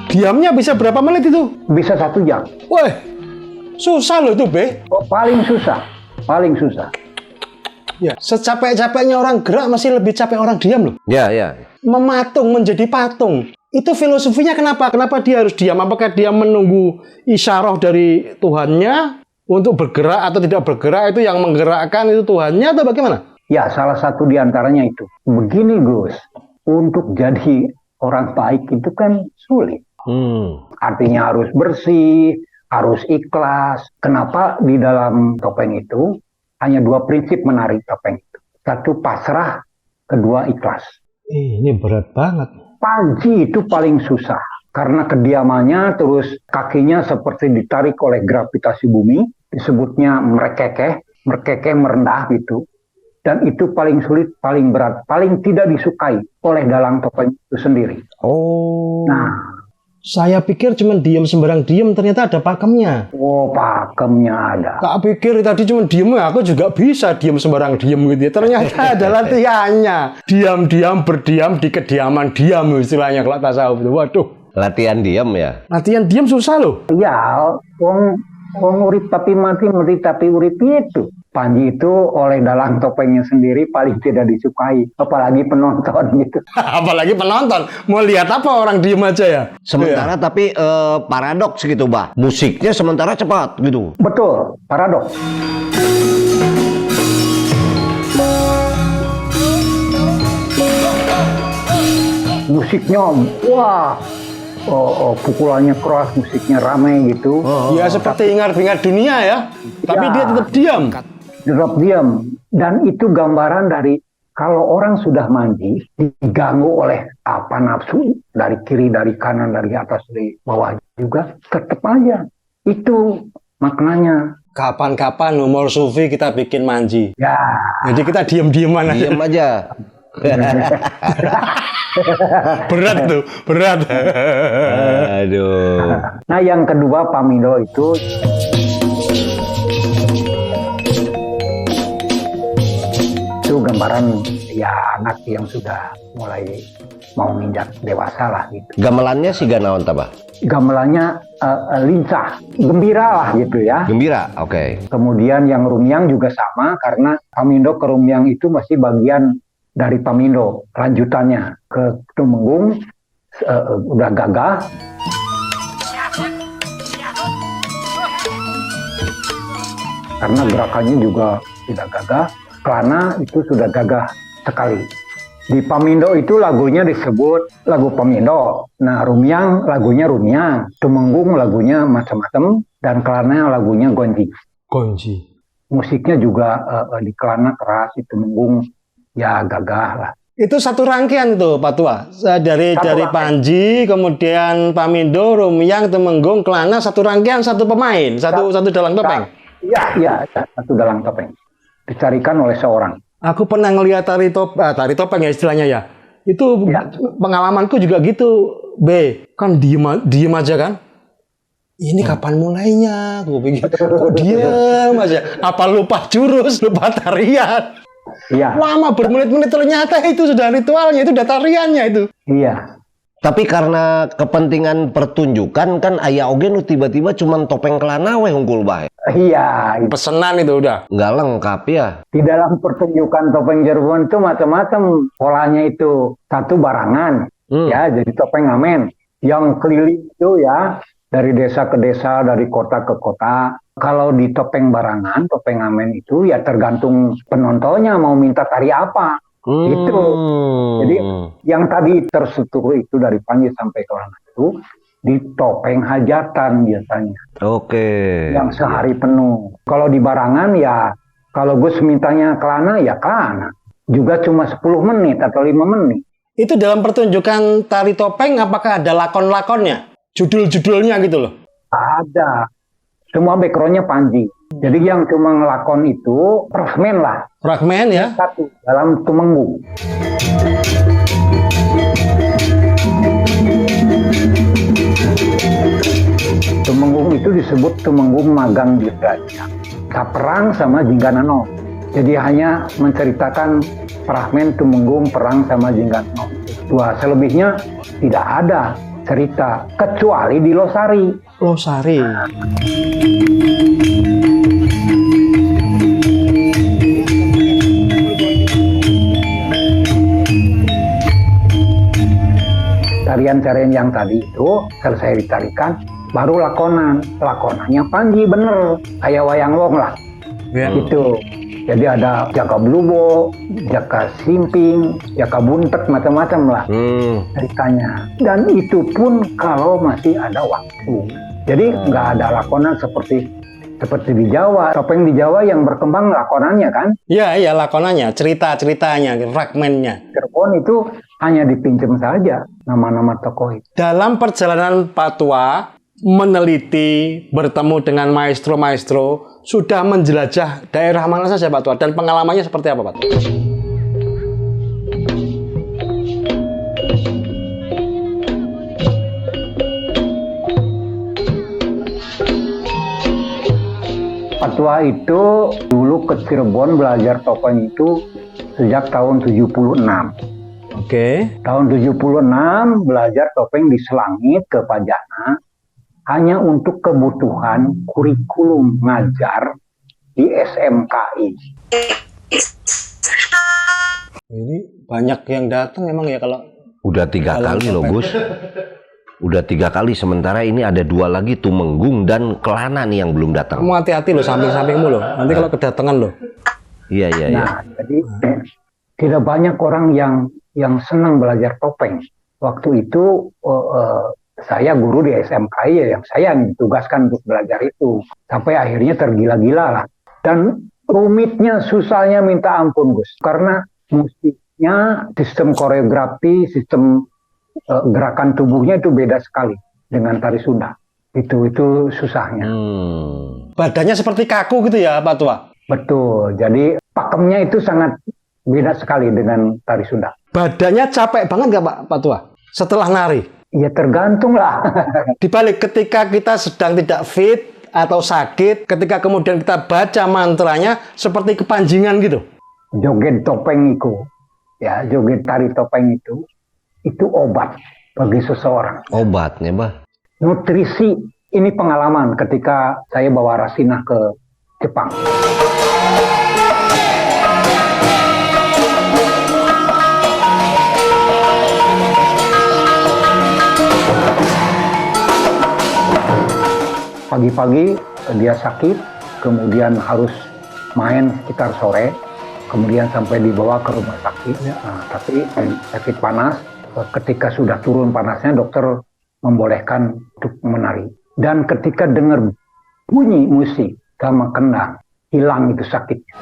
Diamnya bisa berapa menit itu? Bisa 1 jam. Wah, susah loh itu, Be. Oh, paling susah, paling susah. Ya, secapek-capeknya orang gerak masih lebih capek orang diam loh. Ya, ya. Mematung menjadi patung. Itu filosofinya kenapa? Kenapa dia harus diam? Apakah dia menunggu isyarah dari Tuhannya untuk bergerak atau tidak bergerak? Itu yang menggerakkan itu Tuhannya atau bagaimana? Ya, salah satu di antaranya itu. Begini, Gus, untuk jadi orang baik itu kan sulit. Artinya harus bersih, harus ikhlas. Kenapa di dalam topeng itu hanya 2 prinsip menari topeng itu? 1 pasrah, 2 ikhlas. Ini berat banget. Panji itu paling susah karena kediamannya, terus kakinya seperti ditarik oleh gravitasi bumi, disebutnya merekekeh merendah gitu. Dan itu paling sulit, paling berat, paling tidak disukai oleh dalang topeng itu sendiri. Oh. Nah, Saya pikir cuma diam sembarang diam, ternyata ada pakemnya. oh pakemnya ada. Tak pikir tadi cuma diem, aku juga bisa diam sembarang diam gitu ya. Ternyata ada latihannya. Diam-diam berdiam di kediaman diam istilahnya kalau tasawuf itu. Waduh. Latihan diam ya. Latihan diam susah loh. Ya, wong urip tapi mati tapi urip itu. Panji itu oleh dalang topengnya sendiri paling tidak disukai, apalagi penonton gitu. Apalagi penonton. Mau lihat apa orang diem aja ya. Sementara tapi paradoks gitu, Bah. Musiknya sementara cepat gitu. Betul, paradoks. Musiknya, wah, pukulannya keras, musiknya ramai gitu. Ya seperti ingat-ingat dunia ya. Tapi Ya. dia tetap diam. Tetap diam. Dan itu gambaran dari kalau orang sudah mandi, diganggu oleh apa nafsu, dari kiri, dari kanan, dari atas, dari bawah juga, tetap aja. Itu maknanya. Kapan-kapan umur sufi kita bikin manji. Ya, Jadi kita diem-dieman aja. Diam aja. Berat tuh, berat. Aduh. nah yang kedua Pamindo itu gambaran ya anak yang sudah mulai mau menginjak dewasa lah gitu. Gamelannya si ganaon tabah. Gamelannya lincah, gembira lah gitu ya. Gembira, oke. Kemudian yang Rumiang juga sama karena Pamindo ke Rumiang itu masih bagian dari Pamindo. Lanjutannya ke Tumenggung udah gagah. Karena gerakannya juga tidak gagah. Kelana itu sudah gagah sekali. Di Pamindo itu lagunya disebut lagu Pamindo. Nah, Rumiang lagunya Rumiang. Tumenggung lagunya macam-macam. Dan Kelana lagunya Gonji. Gonji. Musiknya juga di Kelana keras, di Tumenggung ya gagah lah. Itu satu rangkaian itu Pak Tua. Dari rangkaian. Panji, kemudian Pamindo, Rumiang, Tumenggung, Kelana, satu rangkaian, satu pemain, satu dalang topeng. Iya, satu dalang topeng. Dicarikan oleh seorang. Aku pernah ngelihat tari topeng ya istilahnya ya. Itu Ya. pengalamanku juga gitu. B, kan diem aja kan. Ini kapan mulainya? Gue pikir, kok diem aja. Apa lupa jurus, lupa tarian? Iya, Lama bermenit-menit ternyata itu sudah ritualnya, itu sudah tariannya itu. iya. Tapi karena kepentingan pertunjukan kan aya oge nu tiba-tiba cuman topeng kelana we hungkul bae. Iya, Pesenan itu udah. Nggak lengkap ya. di dalam pertunjukan topeng Cirebon itu macam-macam. Polanya itu satu barangan, ya, jadi topeng ngamen. Yang keliling itu ya, dari desa ke desa, dari kota ke kota. Kalau di topeng barangan, topeng ngamen itu ya tergantung penontonnya mau minta tari apa. Itu. Jadi yang tadi terstruktur itu dari Panji sampai Kelana itu di topeng hajatan biasanya. Oke. Yang sehari penuh. Kalau di barangan ya, kalau Gus mintanya Kelana ya Kelana. Juga cuma 10 menit atau 5 menit. Itu dalam pertunjukan tari topeng apakah ada lakon-lakonnya? Judul-judulnya gitu loh. Ada. Semua backgroundnya Panji. Jadi yang cuma ngelakon itu fragmen lah. Fragmen ya. Satu dalam Tumenggung. Tumenggung itu disebut Tumenggung Magang Dirgaja. Perang sama Jingganano. Jadi hanya menceritakan fragmen Tumenggung perang sama Jingganano. Wah, selebihnya tidak ada cerita kecuali di Losari. Losari. Tarian-tarian yang tadi itu selesai ditarikan, baru lakonan. Lakonannya Panji bener, kayak wayang wong lah. Ya. Gitu. Jadi ada Jaka Blubo, Jaka Simping, Jaka Buntek, macam-macam lah ceritanya. Dan itu pun kalau masih ada waktu. Jadi nggak ada lakonan seperti di Jawa. Topeng di Jawa yang berkembang lakonannya kan. Ya, iya lakonannya, cerita-ceritanya, fragmennya. Cirebon itu hanya dipinjam saja nama-nama tokoh itu. Dalam perjalanan Pak Tua meneliti, bertemu dengan maestro-maestro, sudah menjelajah daerah mana saja Pak Tua? Dan pengalamannya seperti apa Pak Tua? Pak Tua itu dulu ke Cirebon belajar topeng itu sejak tahun 76. Oke. Tahun 76 belajar topeng di Selangit ke Pajana hanya untuk kebutuhan kurikulum ngajar di SMKI. Ini banyak yang datang emang ya kalau Udah 3 kali loh Gus. Udah 3 kali, sementara ini ada 2 lagi Tumenggung dan Kelana nih yang belum datang. kamu hati-hati loh samping-sampingmu loh. Nanti kalau kedatangan loh. Iya. Nah, jadi tidak banyak orang yang senang belajar topeng. Waktu itu saya guru di SMKI ya, yang saya ditugaskan untuk belajar itu. Sampai akhirnya tergila-gila lah. Dan rumitnya, susahnya minta ampun Gus. Karena musiknya, sistem koreografi, sistem gerakan tubuhnya itu beda sekali dengan tari Sunda. Itu susahnya. Badannya seperti kaku gitu ya Pak Tua? Betul. Jadi pakemnya itu sangat beda sekali dengan tari Sunda. Badannya capek banget nggak Pak Tua? Setelah nari? Ya tergantung lah. Dibalik ketika kita sedang tidak fit atau sakit, ketika kemudian kita baca mantranya seperti kepanjingan gitu. Joget topeng itu, ya joget tari topeng itu obat bagi seseorang. Obatnya, Bah. Nutrisi, ini pengalaman ketika saya bawa Rasina ke Jepang. Pagi-pagi dia sakit, kemudian harus main sekitar sore, kemudian sampai dibawa ke rumah sakit. Nah, tapi sakit panas, ketika sudah turun panasnya dokter membolehkan untuk menari. Dan ketika dengar bunyi musik sama kendang, hilang itu sakitnya.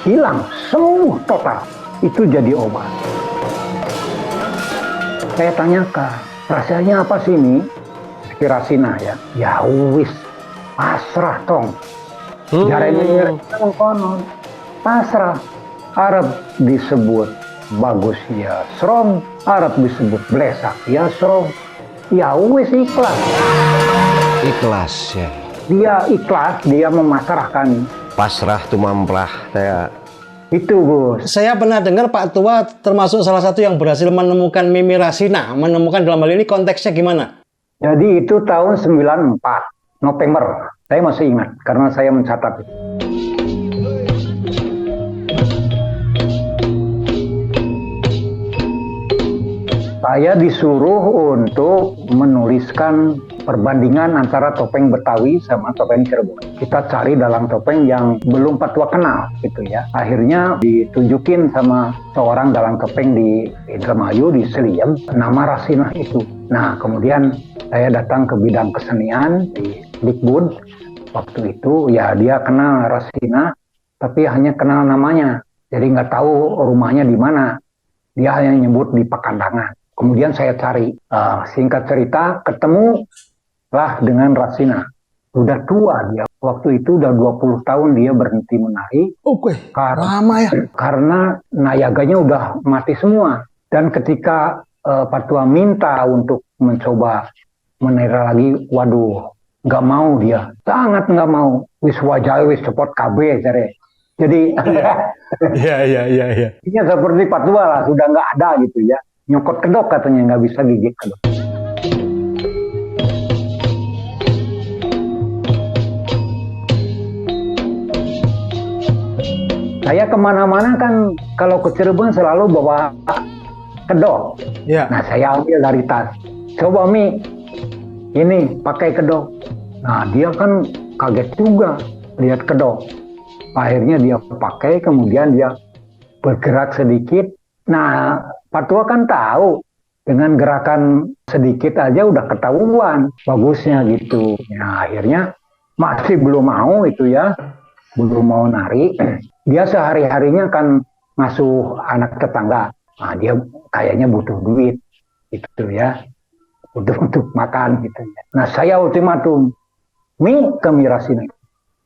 Hilang, sembuh total. Itu jadi obat. Saya tanyakan, rasanya apa sih ini? Rasina ya. Ya wis, pasrah tong. Jarene konon. Pasrah. Arab disebut bagus ya serong, Arab disebut blesak ya serong. Ya wis ikhlas. Ikhlas ya. dia ikhlas, dia memasrahkan. Pasrah tumamprah saya. Itu Gus. Saya pernah dengar Pak Tua termasuk salah satu yang berhasil menemukan Mimi Rasina. Menemukan dalam hal ini konteksnya gimana? Jadi itu tahun 94 November. Saya masih ingat karena saya mencatat itu. Saya disuruh untuk menuliskan perbandingan antara topeng Betawi sama topeng Cirebon. Kita cari dalam topeng yang belum Pak Tua kenal gitu ya. Akhirnya ditunjukin sama seorang dalang topeng di Indramayu, di Seliem, nama Rasina itu. Nah, kemudian saya datang ke bidang kesenian di Dikbud. Waktu itu ya dia kenal Rasina, tapi hanya kenal namanya. Jadi nggak tahu rumahnya di mana. Dia hanya nyebut di Pakandangan. Kemudian saya cari, singkat cerita, ketemu lah dengan Rasina. Udah tua dia. Waktu itu udah 20 tahun dia berhenti menari. Oke, lama ya. Karena nayaganya udah mati semua. Dan ketika Pak Tua minta untuk mencoba menari lagi, waduh, nggak mau dia. Sangat nggak mau. Wis wajah wis cepot KB, jare. Jadi, Iya. ini seperti Pak Tua lah, sudah nggak ada gitu ya. Nyokot kedok katanya, nggak bisa gigit kedok. Saya kemana-mana kan kalau ke Cirebon selalu bawa kedok. Iya. Nah saya ambil dari tas. Coba Mi, ini pakai kedok. Nah dia kan kaget juga lihat kedok. Akhirnya dia pakai, kemudian dia bergerak sedikit. Nah Pak Tua kan tahu dengan gerakan sedikit aja udah ketahuan bagusnya gitu. Nah akhirnya masih belum mau itu ya, belum mau nari. Dia sehari-harinya kan ngasuh anak tetangga. Nah dia kayaknya butuh duit gitu ya, untuk makan gitu ya. Nah saya ultimatum, Mi ke Mirasina,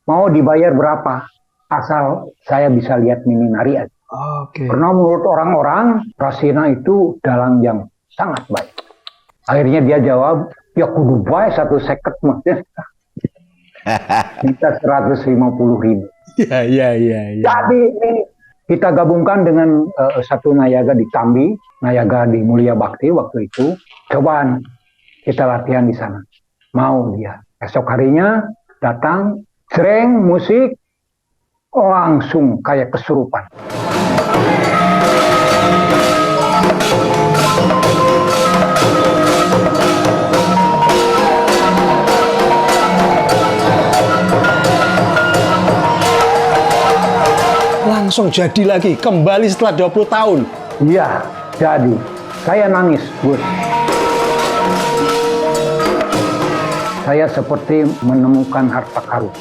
mau dibayar berapa? Asal saya bisa lihat Mimi nari aja. Oke. Karena menurut orang-orang Rasina itu dalang yang sangat baik. Akhirnya dia jawab, ya kudu baik 150 maksudnya. Minta 150.000. Iya. Jadi ini kita gabungkan dengan satu nayaga di Tambi, nayaga di Mulia Bakti waktu itu. Cobaan kita latihan di sana. Mau dia. Esok harinya datang, sering musik, langsung kayak kesurupan. Langsung jadi lagi, kembali setelah 20 tahun. Iya, jadi. Saya nangis, Gus. Saya seperti menemukan harta karun.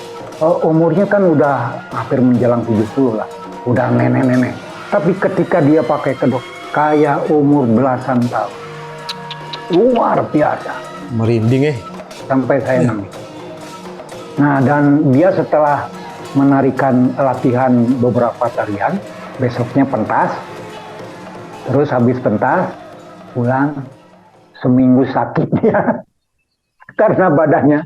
Umurnya kan udah hampir menjelang 70 lah. Udah nenek-nenek. Tapi ketika dia pakai kedok, kayak umur belasan tahun. Luar biasa. Merinding Sampai saya nangis. Nah, dan dia setelah menarikan latihan beberapa tarian, besoknya pentas. Terus habis pentas, pulang, seminggu sakit dia. Karena badannya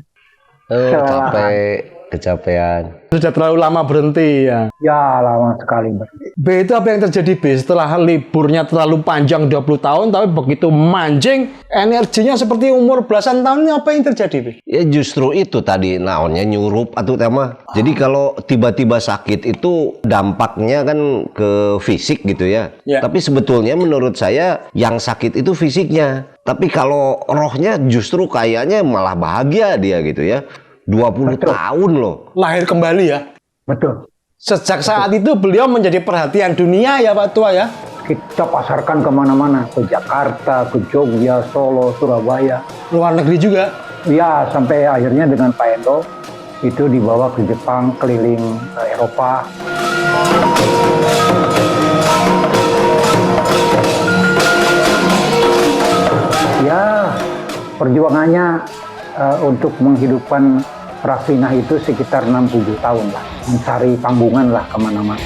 Capek, kecapean. Sudah terlalu lama berhenti ya. ya lama sekali berhenti. B, itu apa yang terjadi B? Setelah liburnya terlalu panjang 20 tahun, tapi begitu mancing, energinya seperti umur belasan tahun, ini apa yang terjadi B? Ya justru itu tadi naonnya nyurup atau tema. Jadi kalau tiba-tiba sakit itu dampaknya kan ke fisik gitu ya. Ya. Tapi sebetulnya menurut saya yang sakit itu fisiknya. Tapi kalau rohnya justru kayaknya malah bahagia dia gitu ya. 20 Betul. tahun loh. Lahir kembali ya. Betul. Sejak saat itu beliau menjadi perhatian dunia ya Pak Tua ya. Kita pasarkan kemana-mana. Ke Jakarta, ke Jogja, Solo, Surabaya. Luar negeri juga. Ya, sampai akhirnya dengan Pak Endo, itu dibawa ke Jepang, keliling Eropa. Ya, perjuangannya untuk menghidupkan Rasina itu sekitar 6-7 tahun lah. Mencari panggungan lah kemana-mana.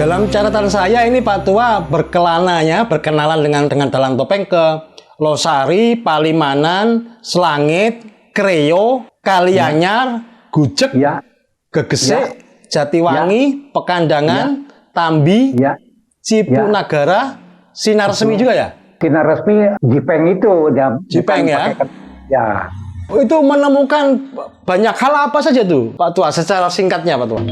Dalam catatan saya ini Pak Tua berkenalan dengan dalang topeng ke Losari, Palimanan, Selangit, Kreo, Kalianyar, Gujek, Ya, Gegesik, Jatiwangi, Pekandangan, Tambi, ya. Cipunagara, Sinar Resmi juga ya? Sinar Resmi Jipeng itu dia Jipeng bukan ya? pakai ya. Itu menemukan banyak hal apa saja tuh Pak Tua, secara singkatnya Pak Tua?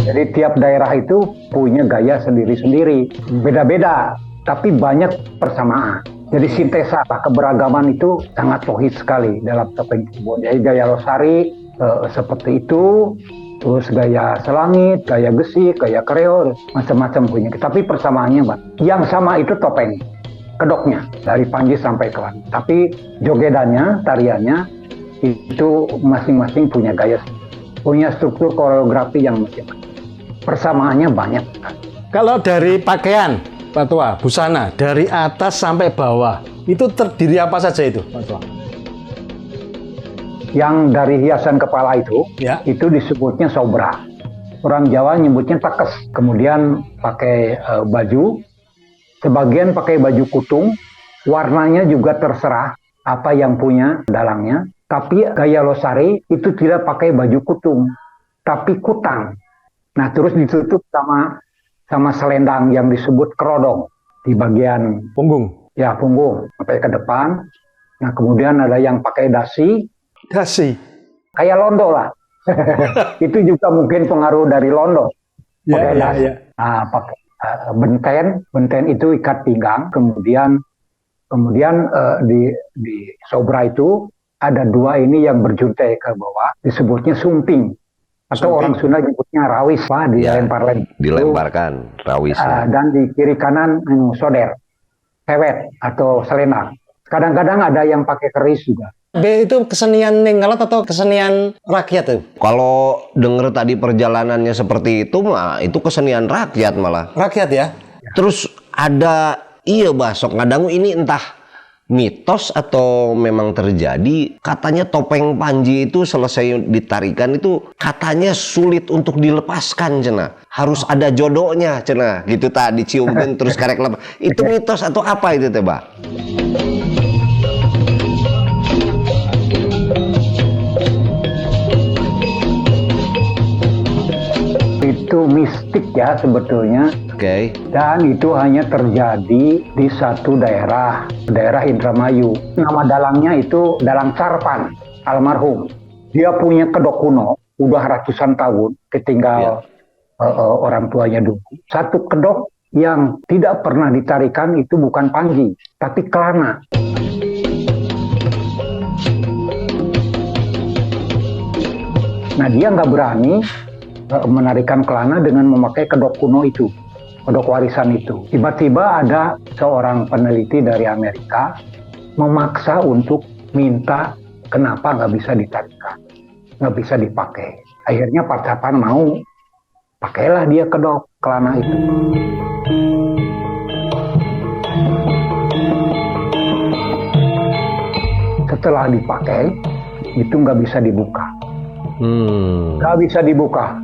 Jadi tiap daerah itu punya gaya sendiri-sendiri, beda-beda, tapi banyak persamaan. Jadi sintesa keberagaman itu sangat rohis sekali dalam topeng Cirebon. Jadi gaya Losari seperti itu, terus gaya Selangit, gaya Gesik, gaya Kreo, macam-macam punya. Tapi persamaannya Pak, yang sama itu topeng, kedoknya dari Panji sampai Kelan. Tapi jogedannya, tariannya itu masing-masing punya gaya, punya struktur koreografi yang masing-masing. Persamaannya banyak. Kalau dari pakaian Pak Tua, busana dari atas sampai bawah itu terdiri apa saja itu Pak Tua? Yang dari hiasan kepala itu, Ya. itu disebutnya sobra. Orang Jawa nyebutnya takes. Kemudian pakai baju, sebagian pakai baju kutung, warnanya juga terserah apa yang punya dalangnya. Tapi gaya Losari itu tidak pakai baju kutung, tapi kutang. Nah, terus ditutup sama selendang yang disebut kerodong di bagian Punggung. ya punggung sampai ke depan. Nah, kemudian ada yang pakai dasi, Dasi. kayak londo lah. Itu juga mungkin pengaruh dari londo. Pakai dasi. Nah, pakai benten itu ikat pinggang. Kemudian di sobra itu ada dua ini yang berjuntai ke bawah, disebutnya sumping. Atau orang Sunda nyebutnya rawis, Pak, Dilemparkan rawisnya. dan di kiri kanan soder, sewet atau selendang. Kadang-kadang ada yang pakai keris juga. B itu kesenian ninggalat atau kesenian rakyat tuh? Kalau denger tadi perjalanannya seperti itu mah itu kesenian rakyat malah. Rakyat ya? Terus ada sok ngadangu ini entah mitos atau memang terjadi. Katanya topeng Panji itu selesai ditarikan itu katanya sulit untuk dilepaskan cenah. Harus ada jodohnya cenah. Gitu tadi diciumkan terus karek lepas. Itu mitos atau apa itu teh, Pak? Itu mistik ya sebetulnya. Oke. Dan itu hanya terjadi di satu daerah Indramayu. Nama dalangnya itu Dalang Sarpan, almarhum. Dia punya kedok kuno, udah ratusan tahun, ketinggal orang tuanya dulu. Satu kedok yang tidak pernah ditarikan itu bukan Panji, tapi Kelana. Nah, dia nggak berani menarikan Kelana dengan memakai kedok kuno itu. Kedok warisan itu. Tiba-tiba ada seorang peneliti dari Amerika memaksa untuk minta kenapa nggak bisa ditarikan, nggak bisa dipakai. Akhirnya Pak Sarpan mau, pakailah dia kedok Kelana itu. Setelah dipakai, itu nggak bisa dibuka. Nggak bisa dibuka.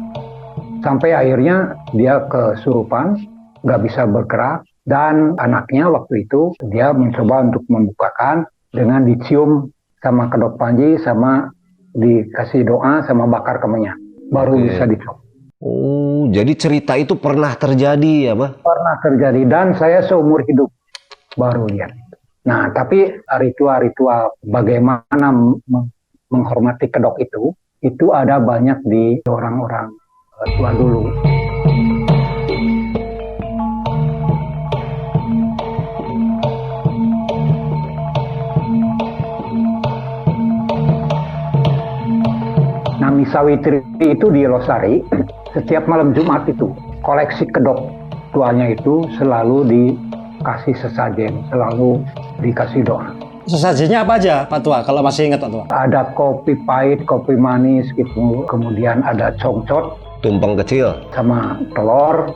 Sampai akhirnya dia kesurupan, nggak bisa bergerak, dan anaknya waktu itu dia mencoba untuk membukakan dengan dicium sama kedok Panji, sama dikasih doa, sama bakar kemenyan. Baru bisa dicoba. Oh, jadi cerita itu pernah terjadi ya, Pak? Pernah terjadi, dan saya seumur hidup baru lihat. Nah, tapi ritual-ritual bagaimana menghormati kedok itu ada banyak di orang-orang tua dulu. Nah, Misawitri itu di Losari, setiap malam Jumat itu, koleksi kedok tuanya itu selalu dikasih sesajen, selalu dikasih doa. Sesajinya apa aja Pak Tua, kalau masih ingat Pak Tua? Ada kopi pahit, kopi manis gitu, kemudian ada congcot, Tumpeng kecil. sama telur.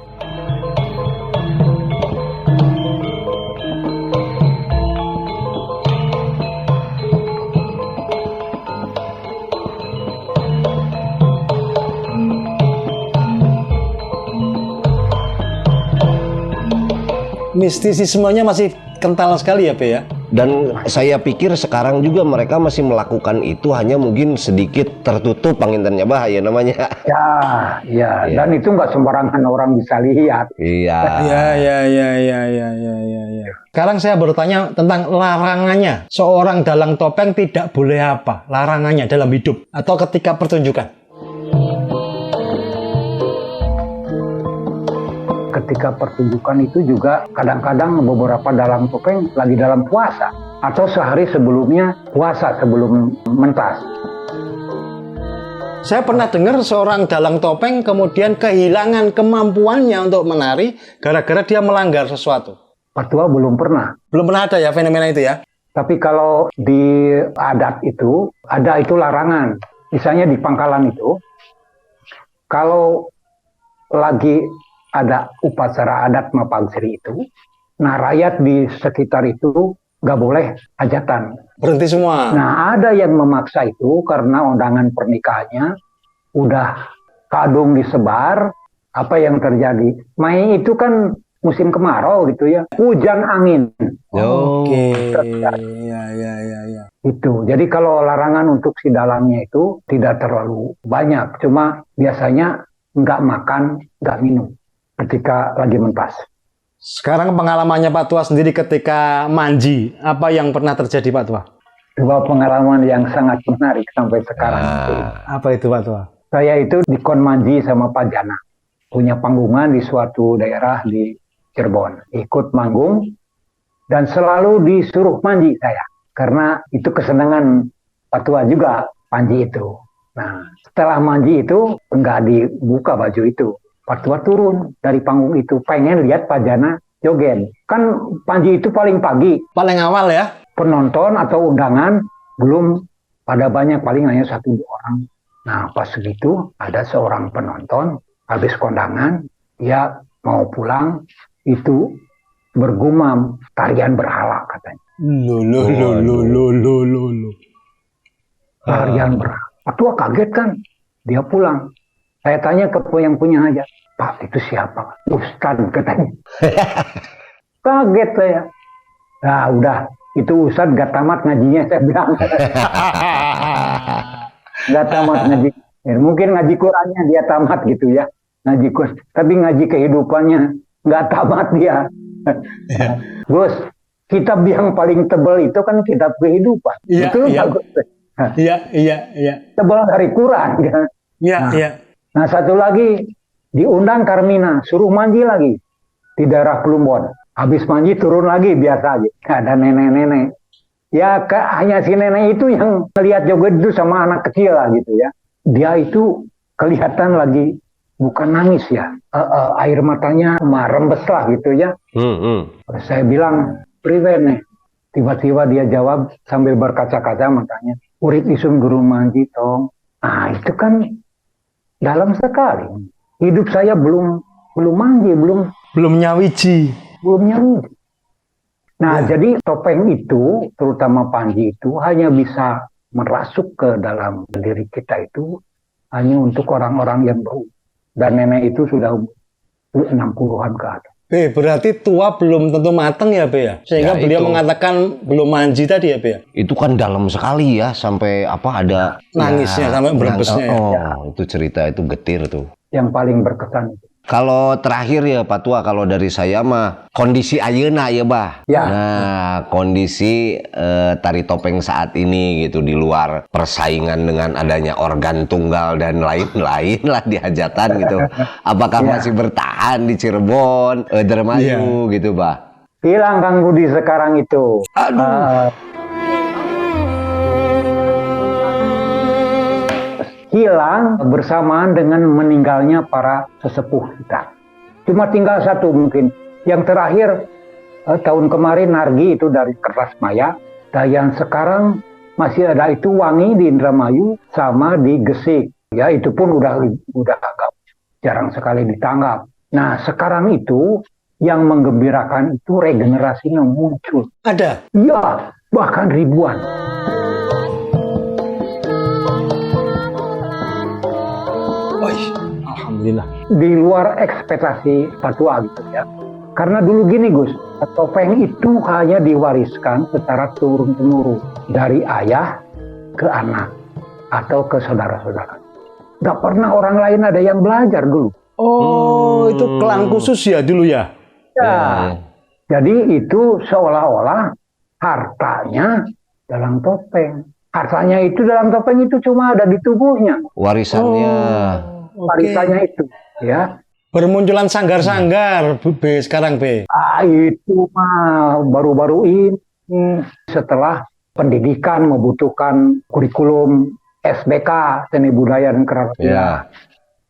Mistisismenya masih kental sekali ya, Be ya. Dan saya pikir sekarang juga mereka masih melakukan itu, hanya mungkin sedikit tertutup pangintennya bahaya namanya. Ya. Dan itu nggak sembarangan orang bisa lihat. Iya. Ya. Sekarang saya bertanya tentang larangannya. Seorang dalang topeng tidak boleh apa? Larangannya dalam hidup atau ketika pertunjukan? Ketika pertunjukan itu juga kadang-kadang beberapa dalang topeng lagi dalam puasa atau sehari sebelumnya puasa sebelum mentas. Saya pernah dengar seorang dalang topeng kemudian kehilangan kemampuannya untuk menari gara-gara dia melanggar sesuatu. Patua belum pernah. Belum pernah ada ya fenomena itu ya? Tapi kalau di adat itu ada itu larangan. Misalnya di Pangkalan itu kalau lagi ada upacara adat Mapangsri itu, nah rakyat di sekitar itu nggak boleh hajatan. Berhenti semua. Nah ada yang memaksa itu karena undangan pernikahannya udah kadung disebar, apa yang terjadi? Mei itu kan musim kemarau gitu ya, hujan angin. Oke. Ya. Itu. Jadi kalau larangan untuk si dalangnya itu tidak terlalu banyak, cuma biasanya nggak makan, nggak minum ketika lagi mentas. Sekarang pengalamannya Pak Tua sendiri ketika manji, apa yang pernah terjadi Pak Tua? Dua pengalaman yang sangat menarik sampai sekarang itu. Apa itu Pak Tua? Saya itu dikon manji sama Pak Jana, punya panggungan di suatu daerah di Cirebon. Ikut manggung dan selalu disuruh manji saya, karena itu kesenangan Pak Tua juga, panji itu. Nah, setelah manji itu nggak dibuka baju itu. Pak Tua turun dari panggung itu, pengen lihat Pak Jana joget. Kan panji itu paling pagi. Paling awal ya? Penonton atau undangan belum pada banyak, paling hanya 1-2 orang. Nah, pas segitu ada seorang penonton, habis kondangan, dia mau pulang, itu bergumam, tarian berhala katanya. Lo. Tarian berhala. Pak Tua kaget kan, dia pulang. Saya tanya ke yang punya aja, Pak itu siapa? Ustadz katanya. Kaget saya. Nah udah, itu Ustadz gak tamat ngajinya, saya bilang. Gak tamat ngaji. Ya, mungkin ngaji Qurannya dia tamat gitu ya. Ngaji Quran. Tapi ngaji kehidupannya gak tamat dia. Gus, kitab yang paling tebal itu kan kitab kehidupan. Betul nggak, Gus? Iya. Tebal dari Quran. Kan? Iya. Nah satu lagi, diundang Karmina, suruh manji lagi di daerah Plumbon. Habis manji turun lagi biasa aja. Ada nenek-nenek. Ya hanya si nenek itu yang melihat joget itu sama anak kecil lah gitu ya. Dia itu kelihatan lagi bukan nangis ya. Air matanya rembes lah gitu ya. Saya bilang, priwen nih. Tiba-tiba dia jawab sambil berkaca-kaca matanya. Urip isum guru manji tong. Nah itu kan dalam sekali. Hidup saya belum manji, Belum nyawiji. Nah, jadi topeng itu, terutama panji itu, hanya bisa merasuk ke dalam diri kita itu hanya untuk orang-orang yang berumur. Dan nenek itu sudah 60-an ke atas. Berarti tua belum tentu mateng ya, Be ya? Sehingga Ya, beliau itu. mengatakan belum manji tadi ya, Be ya? Itu kan dalam sekali ya, sampai ada Nangisnya, sampai berebesnya ya. Itu cerita itu getir tuh. Yang paling berkesan itu. Kalau terakhir ya Pak Tua, kalau dari saya mah kondisi ayeuna ya Bah. Ya. Nah, kondisi tari topeng saat ini gitu, di luar persaingan dengan adanya organ tunggal dan lain-lain lah di hajatan gitu. Apakah masih bertahan di Cirebon, Dermayu gitu Bah? Hilang Kang Budi sekarang itu. Hilang bersamaan dengan meninggalnya para sesepuh kita. Cuma tinggal satu mungkin. Yang terakhir tahun kemarin Nargi itu dari Kertas Maya. Dan yang sekarang masih ada itu Wangi di Indramayu sama di Gesik. Ya itu pun udah agak jarang sekali ditangkap. Nah sekarang itu yang menggembirakan itu regenerasinya muncul. Ada? Ya bahkan ribuan. Alhamdulillah. Di luar ekspektasi Patua gitu ya. Karena dulu gini Gus, topeng itu hanya diwariskan secara turun-temurun dari ayah ke anak atau ke saudara-saudara. Gak pernah orang lain ada yang belajar dulu. Oh, itu klan khusus ya dulu ya? Ya. Jadi itu seolah-olah hartanya dalam topeng. Hartanya itu dalam topeng itu cuma ada di tubuhnya. Warisannya. Warisannya itu, ya. Bermunculan sanggar-sanggar, B sekarang B. Itu mah baru-baru ini setelah pendidikan membutuhkan kurikulum SBK, seni budaya dan kerajinan. Ya.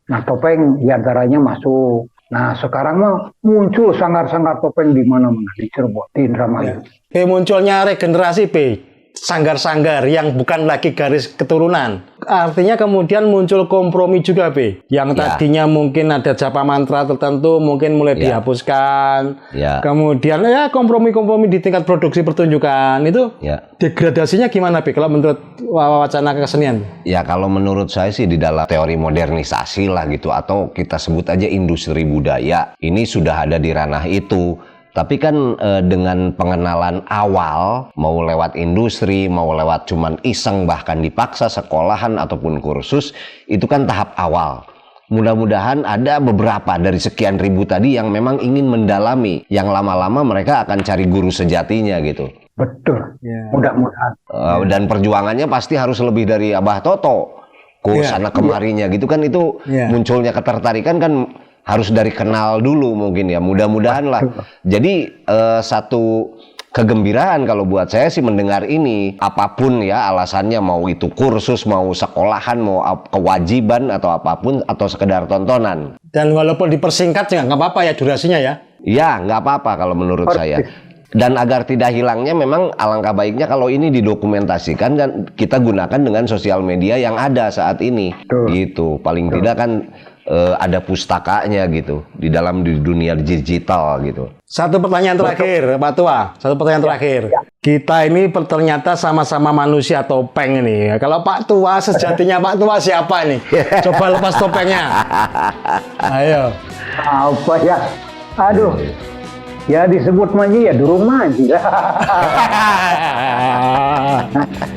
Nah, topeng diantaranya masuk. Nah, sekarang mah muncul sanggar-sanggar topeng di mana-mana di Cirebon, di Indramayu. Munculnya regenerasi B, sanggar-sanggar yang bukan lagi garis keturunan. Artinya kemudian muncul kompromi juga B, yang tadinya mungkin ada japa mantra tertentu mungkin mulai dihapuskan. Kemudian ya kompromi-kompromi di tingkat produksi pertunjukan itu degradasinya gimana B kalau menurut wacana kesenian? Ya kalau menurut saya sih di dalam teori modernisasi lah gitu, atau kita sebut aja industri budaya, ini sudah ada di ranah itu. Tapi kan dengan pengenalan awal, mau lewat industri, mau lewat cuman iseng, bahkan dipaksa sekolahan ataupun kursus, itu kan tahap awal. Mudah-mudahan ada beberapa dari sekian ribu tadi yang memang ingin mendalami, yang lama-lama mereka akan cari guru sejatinya gitu. Betul, mudah-mudahan. Dan perjuangannya pasti harus lebih dari Abah Toto, sana kemarinya gitu kan, itu munculnya ketertarikan kan harus dari kenal dulu mungkin ya, mudah-mudahan lah. Jadi satu kegembiraan kalau buat saya sih mendengar ini, apapun ya alasannya, mau itu kursus, mau sekolahan, mau kewajiban atau apapun, atau sekedar tontonan. Dan walaupun dipersingkat juga nggak apa-apa ya durasinya ya? Ya nggak apa-apa kalau menurut saya. Dan agar tidak hilangnya memang alangkah baiknya kalau ini didokumentasikan dan kita gunakan dengan sosial media yang ada saat ini. Gitu, paling tidak kan ada pustakanya gitu di dalam dunia digital gitu. Satu pertanyaan terakhir, Pak Tua. Satu pertanyaan terakhir. Kita ini ternyata sama-sama manusia topeng ini. Kalau Pak Tua sejatinya Pak Tua siapa nih? Coba lepas topengnya. Ayo. Apa ya? Aduh. Ya disebut Manji ya durung Manji lah.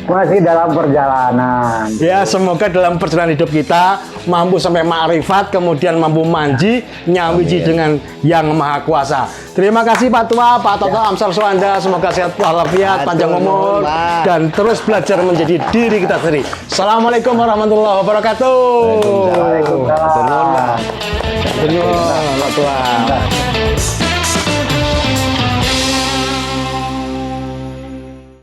Masih dalam perjalanan. Ya semoga dalam perjalanan hidup kita mampu sampai ma'rifat, kemudian mampu manji, nyawiji dengan Yang Maha Kuasa. Terima kasih Pak Tua, Pak Toto Amsal Suanda. Semoga sehat walafiat, panjang umur, dan terus belajar menjadi diri kita sendiri. Assalamualaikum warahmatullahi wabarakatuh. Waalaikumsalam. Pak Tua.